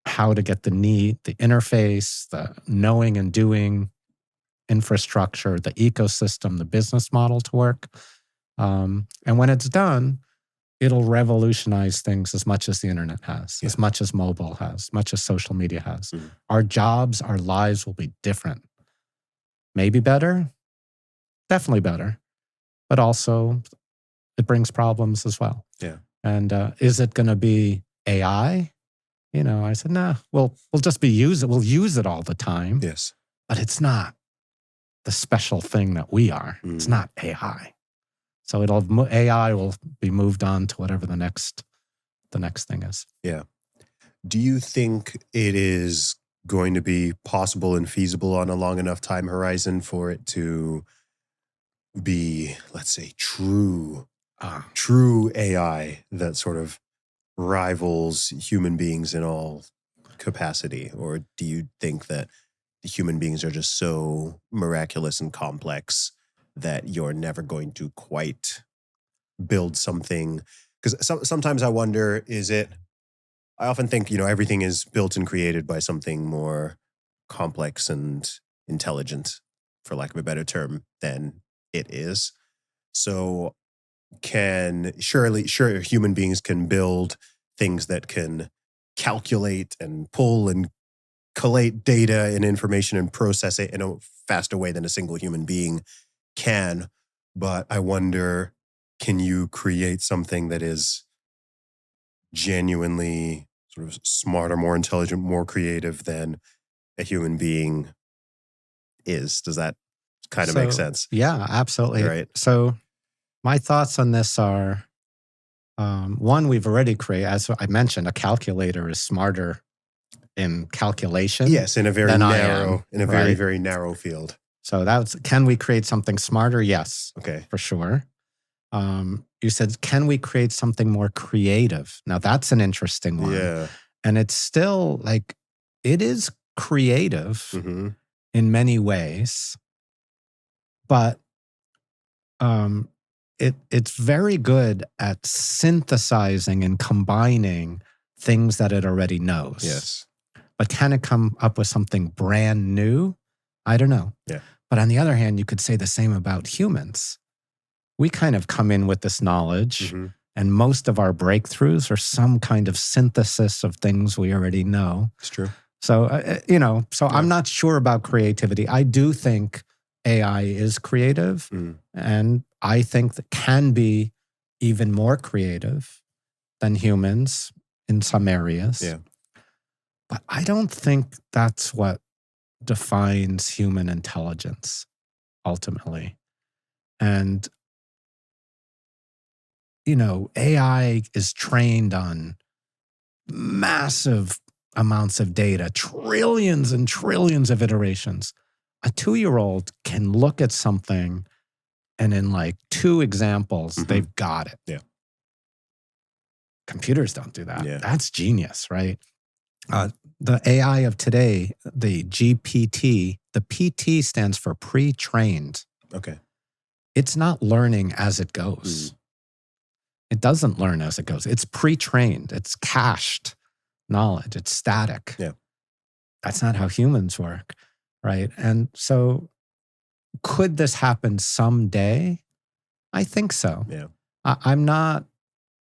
how to get the interface, the knowing and doing infrastructure, the ecosystem, the business model to work. And when it's done, it'll revolutionize things as much as the internet has, as much as mobile has, as much as social media has. Our jobs, our lives will be different. Maybe better. Definitely better, but also it brings problems as well. And is it going to be AI? I said, nah, we'll just we'll use it all the time. But it's not the special thing that we are. It's not AI. So AI will be moved on to whatever the next thing is. Do you think it is going to be possible and feasible on a long enough time horizon for it to be, let's say, true AI that sort of rivals human beings in all capacity? Or do you think that the human beings are just so miraculous and complex that you're never going to quite build something? Because sometimes I wonder, I often think, everything is built and created by something more complex and intelligent, for lack of a better term, than it is. So sure, human beings can build things that can calculate and pull and collate data and information and process it in a faster way than a single human being can. But I wonder, can you create something that is genuinely sort of smarter, more intelligent, more creative than a human being is? Does that kind of make sense? Yeah, absolutely. Right. So my thoughts on this are, one, we've already created, as I mentioned, a calculator is smarter in calculation. Yes, in a very right? very narrow field. So can we create something smarter? Yes. Okay. For sure. You said, can we create something more creative? Now that's an interesting one. Yeah. And it's still it is creative in many ways, but it's very good at synthesizing and combining things that it already knows. Yes. But can it come up with something brand new? I don't know. Yeah. But on the other hand, you could say the same about humans. We kind of come in with this knowledge, and most of our breakthroughs are some kind of synthesis of things we already know. It's true. So, I'm not sure about creativity. I do think AI is creative, and I think that can be even more creative than humans in some areas. Yeah. But I don't think that's what defines human intelligence ultimately. And, AI is trained on massive amounts of data, trillions and trillions of iterations. A 2-year-old can look at something and in like 2 examples, they've got it. Yeah. Computers don't do that. Yeah. That's genius, right? The AI of today, the GPT, the PT stands for pre-trained. Okay. It's not learning as it goes. It doesn't learn as it goes. It's pre-trained. It's cached knowledge. It's static. Yeah. That's not how humans work, right? And so could this happen someday? I think so. Yeah.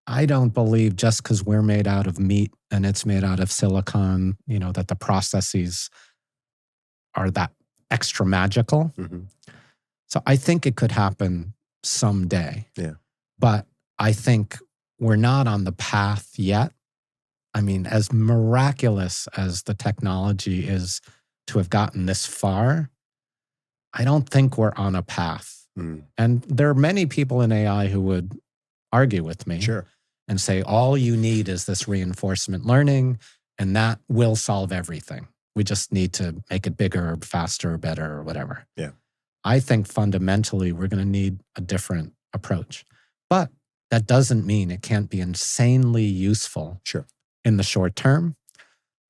I don't believe just because we're made out of meat and it's made out of silicon, that the processes are that extra magical. So I think it could happen someday. Yeah. But I think we're not on the path yet. I mean, as miraculous as the technology is to have gotten this far, I don't think we're on a path. And there are many people in AI who would argue with me and say, all you need is this reinforcement learning, and that will solve everything. We just need to make it bigger, faster, better, or whatever. Yeah. I think fundamentally we're going to need a different approach. But that doesn't mean it can't be insanely useful in the short term.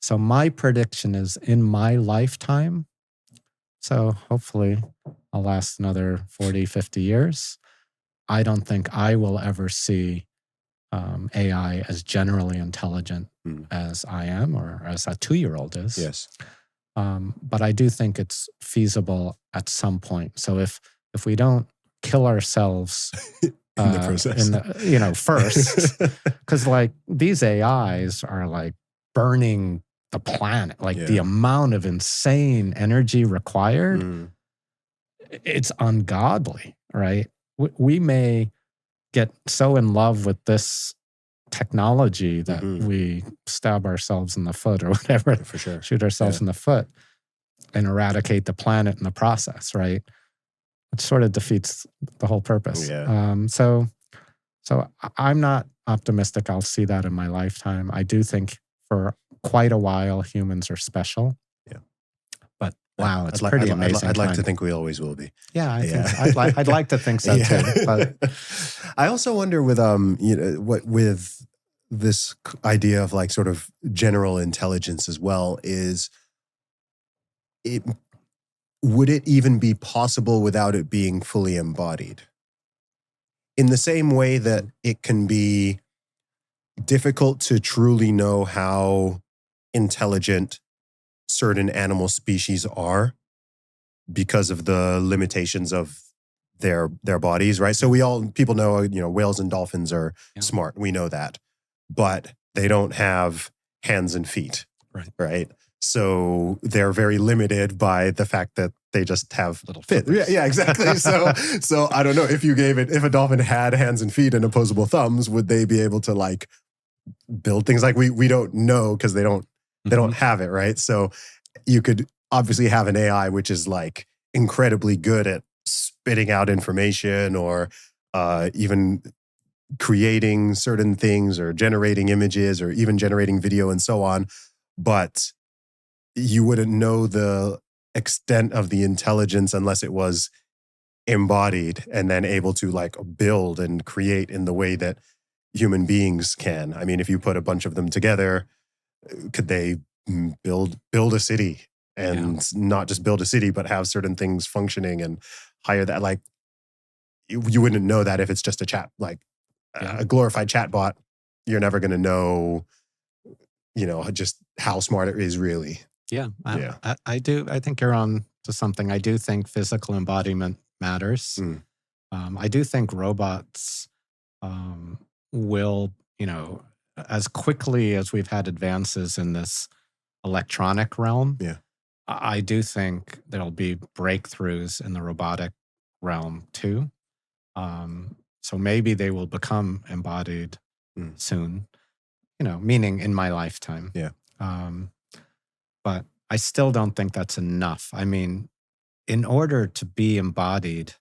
So my prediction is in my lifetime, so hopefully I'll last another 40, 50 years, I don't think I will ever see AI as generally intelligent as I am or as a 2-year-old is. Yes. But I do think it's feasible at some point. So if we don't kill ourselves in the process, first, because like these AIs are like burning the planet, like the amount of insane energy required, it's ungodly, right? We may get so in love with this technology that we stab ourselves in the foot or whatever, for sure, shoot ourselves in the foot and eradicate the planet in the process, right? It sort of defeats the whole purpose. Yeah. So I'm not optimistic I'll see that in my lifetime. I do think for quite a while humans are special. Yeah. But wow, it's pretty amazing. I'd like to think we always will be. Yeah, I think so. I'd like to think so too. But I also wonder with with this idea of like sort of general intelligence as well, is would it even be possible without it being fully embodied? In the same way that it can be difficult to truly know how intelligent certain animal species are because of the limitations of their bodies, right? So people know, whales and dolphins are smart. We know that. But they don't have hands and feet, right? So they're very limited by the fact that they just have little fit. Yeah, exactly. So I don't know if a dolphin had hands and feet and opposable thumbs, would they be able to like build things? Like we don't know because they don't have it, right? So you could obviously have an AI which is like incredibly good at spitting out information or even creating certain things or generating images or even generating video and so on, but you wouldn't know the extent of the intelligence unless it was embodied and then able to like build and create in the way that human beings can. I mean, if you put a bunch of them together, could they build a city and not just build a city, but have certain things functioning and hire that? Like, you wouldn't know that if it's just a chat, like a glorified chatbot. You're never going to know, just how smart it is really. Yeah. I do. I think you're on to something. I do think physical embodiment matters. I do think robots will, as quickly as we've had advances in this electronic realm, I do think there'll be breakthroughs in the robotic realm too. So maybe they will become embodied soon, meaning in my lifetime. Yeah. But I still don't think that's enough. I mean, in order to be embodied,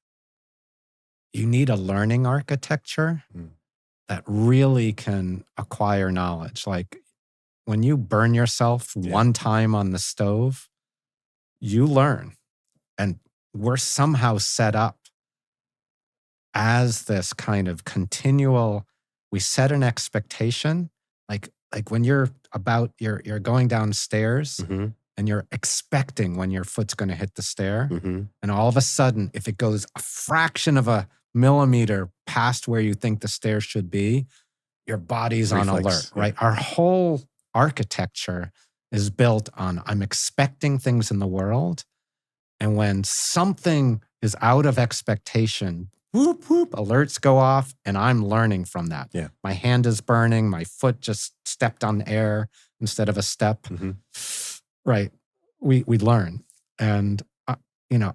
you need a learning architecture that really can acquire knowledge. Like when you burn yourself one time on the stove, you learn. And we're somehow set up as this kind of continual, we set an expectation, like when you're going downstairs and you're expecting when your foot's going to hit the stair. And all of a sudden, if it goes a fraction of a millimeter past where you think the stairs should be, your body's on alert, right? Our whole architecture is built on, I'm expecting things in the world. And when something is out of expectation, whoop, whoop, alerts go off, and I'm learning from that. Yeah. My hand is burning. My foot just stepped on air instead of a step. Right. We learn. And,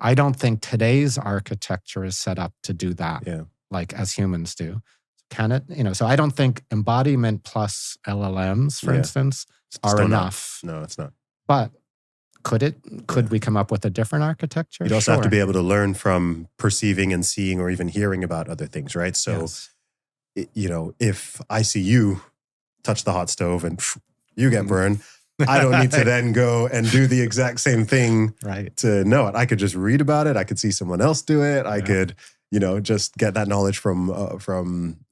I don't think today's architecture is set up to do that, like as humans do. Can it? So I don't think embodiment plus LLMs, for instance, are enough. No, it's not. But could we come up with a different architecture? You'd also have to be able to learn from perceiving and seeing or even hearing about other things, right? So, if I see you touch the hot stove and you get burned, I don't need to then go and do the exact same thing to know it. I could just read about it. I could see someone else do it. I could, just get that knowledge from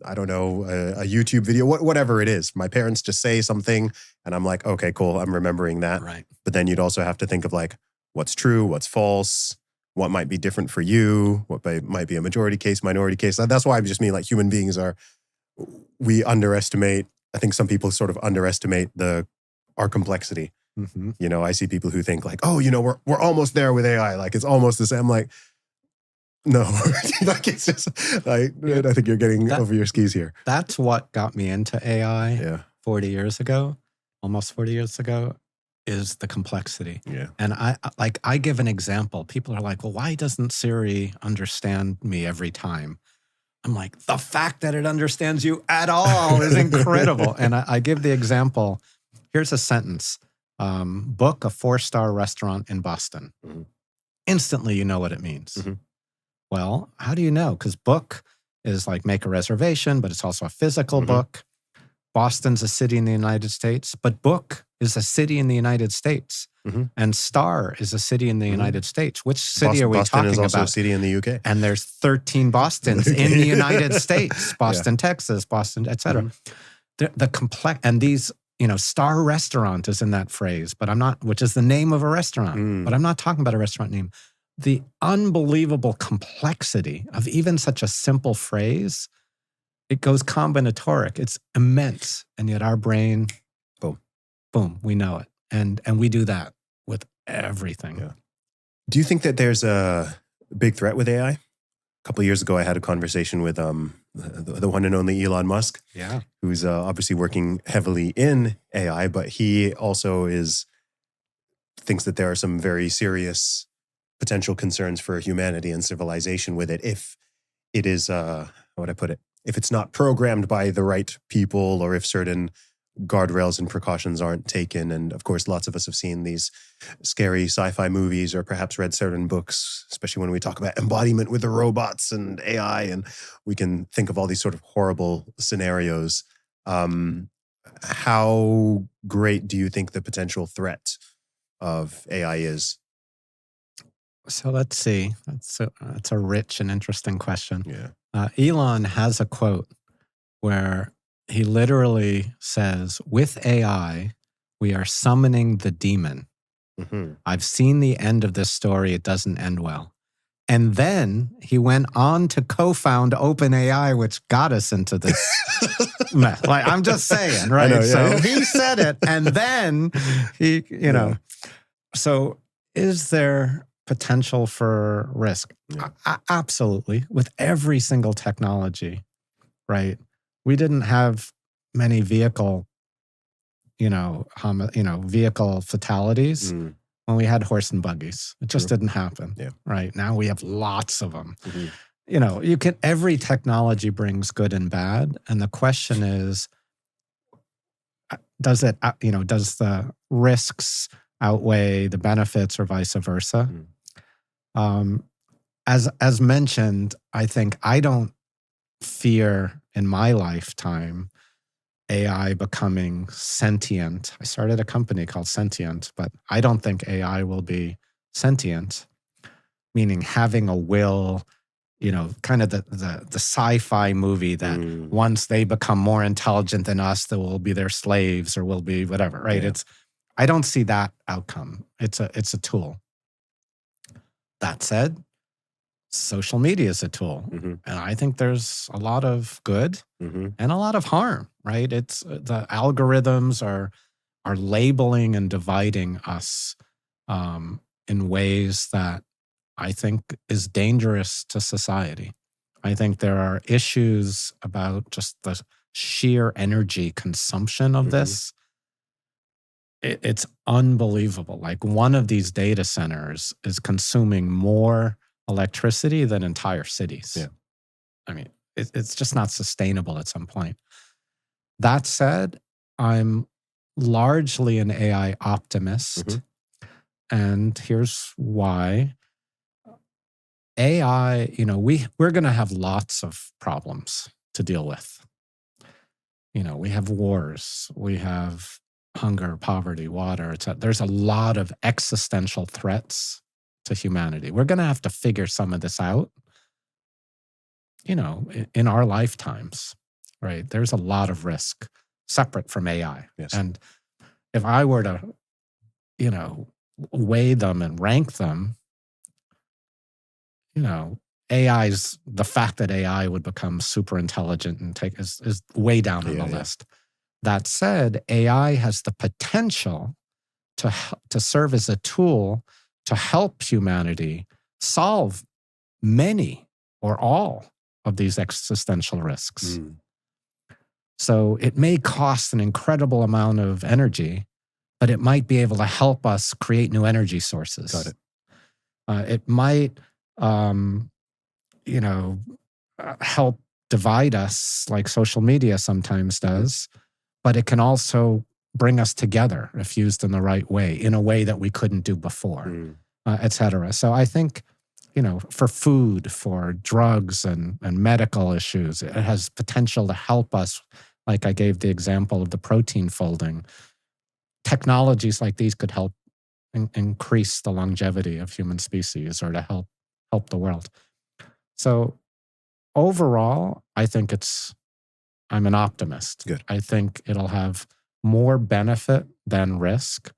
I don't know, a YouTube video, whatever it is. My parents just say something and I'm like, okay, cool. I'm remembering that. Right. But then you'd also have to think of like, what's true, what's false, what might be different for you, what might be a majority case, minority case. That's why I just mean like human beings we underestimate, I think some people sort of underestimate our complexity. I see people who think like, oh, we're almost there with AI. Like it's almost the same. I'm like, no, like it's just like, I think you're getting over your skis here. That's what got me into AI 40 years ago, almost 40 years ago, is the complexity. Yeah. And I give an example. People are like, well, why doesn't Siri understand me every time? I'm like, the fact that it understands you at all is incredible. And I give the example. Here's a sentence. Book a 4-star restaurant in Boston. Instantly, you know what it means. Well, how do you know? Because book is like make a reservation, but it's also a physical book. Boston's a city in the United States, but book is a city in the United States. And star is a city in the United States. Which city are we Boston talking is also about? a city in the UK. And there's 13 Bostons in the United States. Boston, Texas, Boston, et cetera. The complex, and these, star restaurant is in that phrase, but I'm not, which is the name of a restaurant, but I'm not talking about a restaurant name. The unbelievable complexity of even such a simple phrase, it goes combinatoric. It's immense. And yet our brain, boom, we know it. And we do that with everything. Yeah. Do you think that there's a big threat with AI? A couple of years ago, I had a conversation with the one and only Elon Musk, who's obviously working heavily in AI, but he also thinks that there are some very serious potential concerns for humanity and civilization with it if it is, how would I put it? If it's not programmed by the right people or if certain guardrails and precautions aren't taken. And of course, lots of us have seen these scary sci-fi movies or perhaps read certain books, especially when we talk about embodiment with the robots and AI, and we can think of all these sort of horrible scenarios. How great do you think the potential threat of AI is? So let's see. That's a rich and interesting question. Yeah. Elon has a quote where he literally says, with AI, we are summoning the demon. I've seen the end of this story. It doesn't end well. And then he went on to co-found OpenAI, which got us into this mess. Like, I'm just saying, right? I know, So he said it, and then he, So is there potential for risk? Absolutely. With every single technology, right? We didn't have many vehicle fatalities when we had horse and buggies. It just didn't happen. Right now we have lots of them. Every technology brings good and bad, and the question is, does the risks outweigh the benefits or vice versa? as mentioned, I think I don't fear in my lifetime AI becoming sentient. I started a company called Sentient, but I don't think AI will be sentient, meaning having a will, kind of the sci-fi movie that once they become more intelligent than us, that we'll be their slaves or we'll be whatever, right? Yeah. I don't see that outcome. It's a tool. That said, social media is a tool. Mm-hmm. And I think there's a lot of good Mm-hmm. and a lot of harm, right? It's the algorithms are labeling and dividing us in ways that I think is dangerous to society. I think there are issues about just the sheer energy consumption of this. It's unbelievable. Like one of these data centers is consuming more electricity than entire cities. Yeah. I mean, it's just not sustainable at some point. That said, I'm largely an AI optimist. And here's why. AI, we're going to have lots of problems to deal with. We have wars, we have hunger, poverty, water, etc. There's a lot of existential threats to humanity. We're going to have to figure some of this out, in our lifetimes, right? There's a lot of risk separate from AI. Yes. And if I were to, weigh them and rank them, AI's, the fact that AI would become super intelligent and is way down on the list. That said, AI has the potential to serve as a tool to help humanity solve many or all of these existential risks. So it may cost an incredible amount of energy, but it might be able to help us create new energy sources. Got it. It might, help divide us like social media sometimes does, but it can also bring us together if used in the right way, in a way that we couldn't do before, et cetera. So I think, for food, for drugs and medical issues, it has potential to help us. Like I gave the example of the protein folding. Technologies like these could help increase the longevity of human species or to help the world. So overall, I think I'm an optimist. Good. I think it'll have more benefit than risk,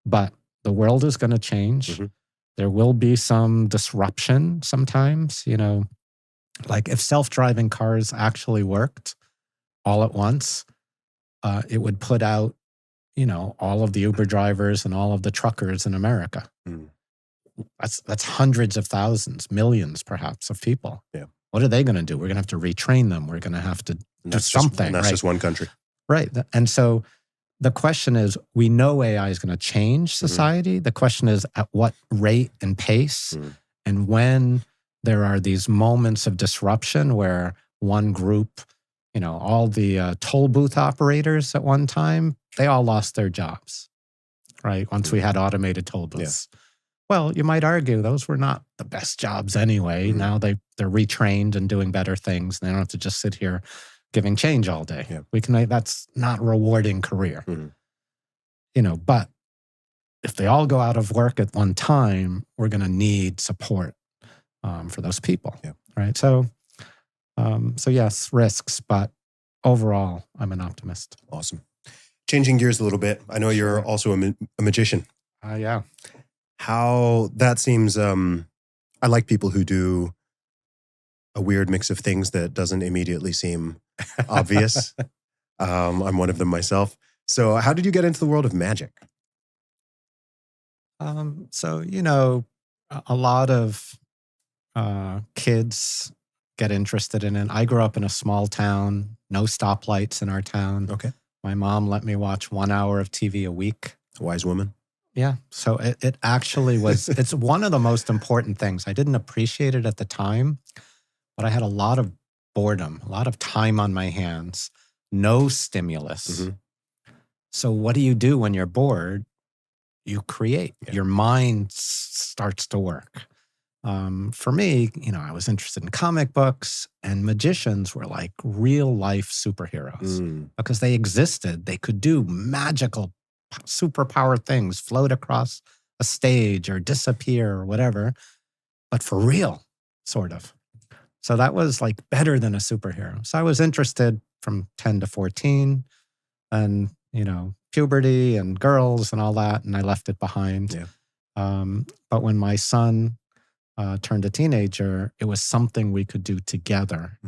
but the world is going to change. There will be some disruption sometimes, like if self-driving cars actually worked all at once, it would put out, all of the Uber drivers and all of the truckers in America. That's hundreds of thousands, millions perhaps of people. Yeah. What are they going to do? We're going to have to retrain them. We're going to have to do something. That's just one country. Right. And so the question is, we know AI is going to change society. The question is at what rate and pace, and when there are these moments of disruption where one group, all the toll booth operators at one time, they all lost their jobs, right? Once we had automated toll booths. Yeah. Well, you might argue those were not the best jobs anyway. Now they're retrained and doing better things. And they don't have to just sit here giving change all day. Yeah. That's not a rewarding career. But if they all go out of work at one time, we're going to need support for those people. Yeah. Right. So yes, risks, but overall, I'm an optimist. Awesome. Changing gears a little bit. I know you're also a magician. Yeah. How that seems, I like people who do a weird mix of things that doesn't immediately seem obvious. I'm one of them myself. So how did you get into the world of magic? So, a lot of kids get interested in it. I grew up in a small town, no stoplights in our town. Okay. My mom let me watch 1 hour of TV a week. Wise woman. Yeah. So it actually was, it's one of the most important things. I didn't appreciate it at the time, but I had a lot of boredom, a lot of time on my hands, no stimulus. So what do you do when you're bored? You create. Yeah. Your mind starts to work. For me, I was interested in comic books, and magicians were like real life superheroes because they existed. They could do magical, superpower things, float across a stage or disappear or whatever, but for real, sort of. So that was like better than a superhero. So I was interested from 10 to 14 and, puberty and girls and all that. And I left it behind. Yeah. But when my son turned a teenager, it was something we could do together.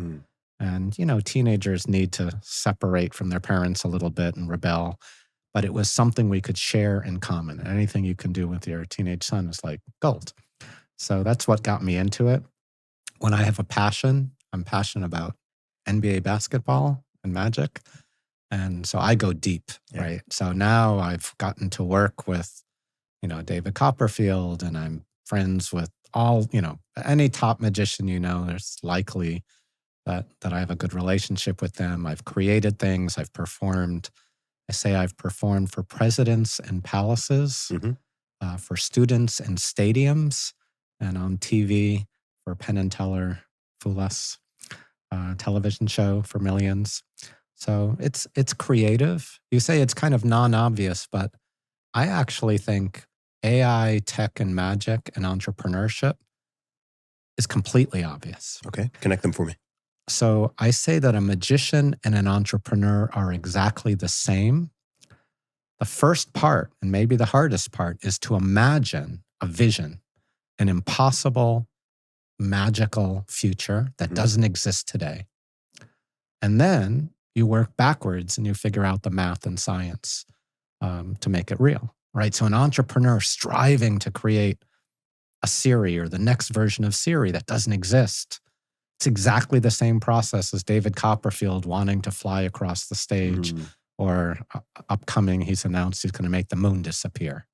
And, teenagers need to separate from their parents a little bit and rebel. But it was something we could share in common. And anything you can do with your teenage son is like gold. So that's what got me into it. When I have a passion, I'm passionate about NBA basketball and Magic. And so I go deep, right? So now I've gotten to work with, David Copperfield, and I'm friends with all, any top magician, there's likely that I have a good relationship with them. I've created things, I've performed. I say I've performed for presidents and palaces, for students in stadiums, and on TV for Penn and Teller, Fool Us, television show for millions. So it's creative. You say it's kind of non-obvious, but I actually think AI, tech, and magic and entrepreneurship is completely obvious. Okay, connect them for me. So I say that a magician and an entrepreneur are exactly the same. The first part, and maybe the hardest part, is to imagine a vision, an impossible, magical future that doesn't exist today. And then you work backwards and you figure out the math and science to make it real, right? So an entrepreneur striving to create a Siri or the next version of Siri that doesn't exist, it's exactly the same process as David Copperfield wanting to fly across the stage or upcoming, he's announced he's going to make the moon disappear.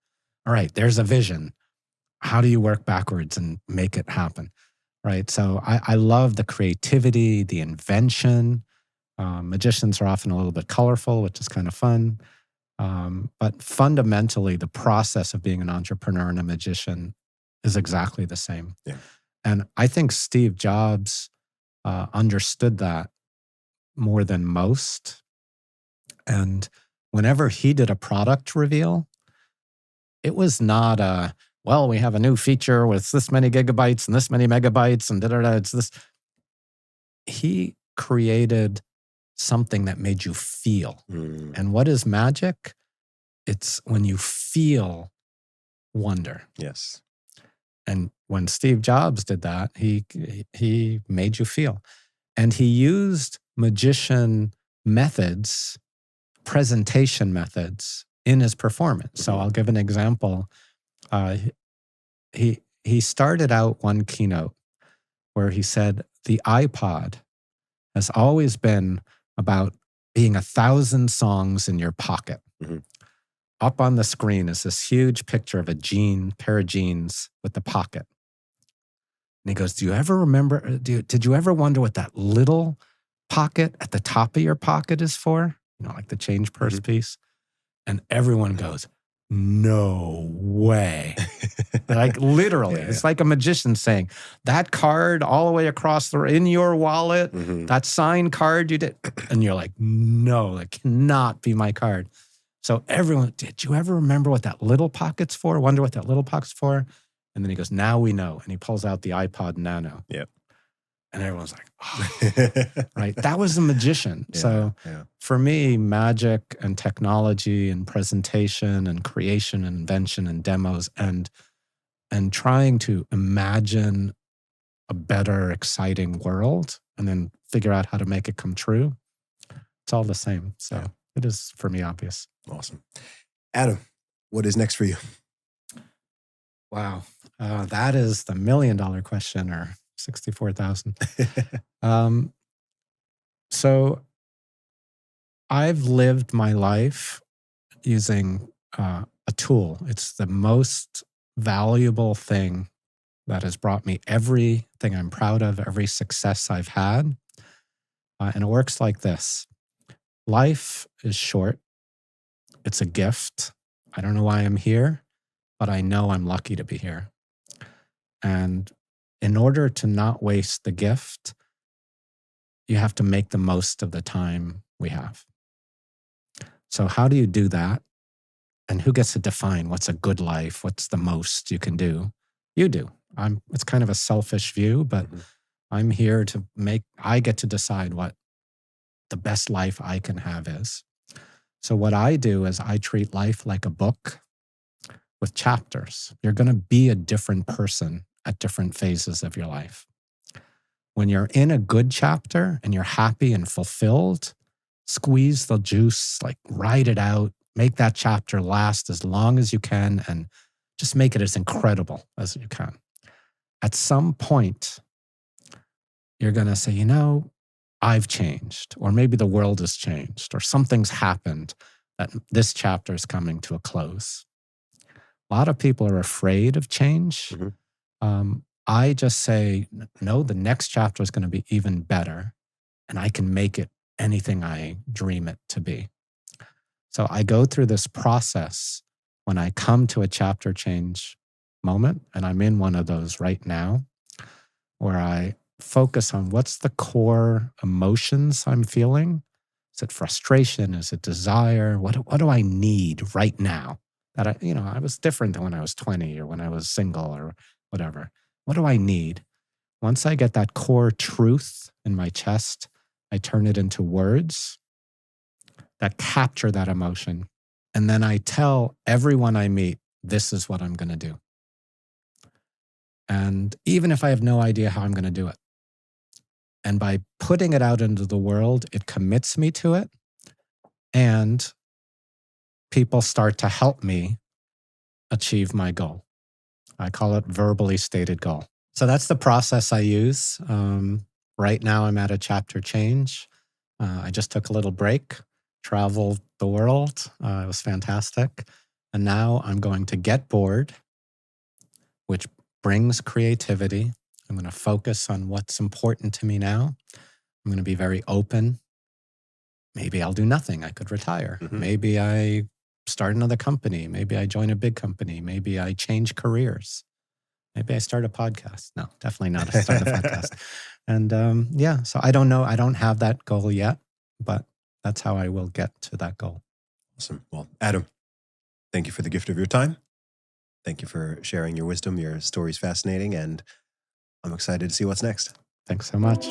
All right, there's a vision. How do you work backwards and make it happen? Right. So I love the creativity, the invention. Magicians are often a little bit colorful, which is kind of fun. But fundamentally, the process of being an entrepreneur and a magician is exactly the same. Yeah. And I think Steve Jobs understood that more than most. And whenever he did a product reveal, it was not well, we have a new feature with this many gigabytes and this many megabytes and da-da-da. It's this. He created something that made you feel. And what is magic? It's when you feel wonder. Yes. And when Steve Jobs did that, he made you feel. And he used magician methods, presentation methods in his performance. So I'll give an example. He started out one keynote where he said, the iPod has always been about being 1,000 songs in your pocket. Up on the screen is this huge picture of a pair of jeans with the pocket. And he goes, do you ever remember, did you ever wonder what that little pocket at the top of your pocket is for? Like the change purse piece. And everyone goes, no way. Like literally, it's like a magician saying, that card all the way across in your wallet, that signed card you did. And you're like, no, that cannot be my card. So everyone, did you ever remember what that little pocket's for? Wonder what that little pocket's for? And then he goes, now we know. And he pulls out the iPod Nano. Yep. And everyone's like, oh. Right? That was a magician. So for me, magic and technology and presentation and creation and invention and demos and trying to imagine a better, exciting world and then figure out how to make it come true, it's all the same. So it is, for me, obvious. Awesome. Adam, what is next for you? Wow. That is the $1 million question, or 64,000. So I've lived my life using a tool. It's the most valuable thing that has brought me everything I'm proud of, every success I've had. And it works like this. Life is short. It's a gift. I don't know why I'm here, but I know I'm lucky to be here. And in order to not waste the gift, you have to make the most of the time we have. So how do you do that? And who gets to define what's a good life? What's the most you can do? You do. It's kind of a selfish view, but I'm here to I get to decide what the best life I can have is. So what I do is I treat life like a book with chapters. You're going to be a different person at different phases of your life. When you're in a good chapter and you're happy and fulfilled, squeeze the juice, like ride it out, make that chapter last as long as you can, and just make it as incredible as you can. At some point, you're going to say, I've changed, or maybe the world has changed, or something's happened that this chapter is coming to a close. A lot of people are afraid of change. I just say, no, the next chapter is going to be even better, and I can make it anything I dream it to be. So I go through this process when I come to a chapter change moment, and I'm in one of those right now, where I focus on what's the core emotions I'm feeling. Is it frustration? Is it desire? What do I need right now? That I was different than when I was 20 or when I was single or whatever. What do I need? Once I get that core truth in my chest, I turn it into words that capture that emotion. And then I tell everyone I meet, this is what I'm going to do. And even if I have no idea how I'm going to do it, and by putting it out into the world, it commits me to it. And people start to help me achieve my goal. I call it verbally stated goal. So that's the process I use. Right now, I'm at a chapter change. I just took a little break, traveled the world. It was fantastic. And now I'm going to get bored, which brings creativity. I'm going to focus on what's important to me now. I'm going to be very open. Maybe I'll do nothing. I could retire. Maybe I start another company. Maybe I join a big company. Maybe I change careers. Maybe I start a podcast. No, definitely not start a podcast. And so I don't know. I don't have that goal yet, but that's how I will get to that goal. Awesome. Well, Adam, thank you for the gift of your time. Thank you for sharing your wisdom. Your story's fascinating, and I'm excited to see what's next. Thanks so much.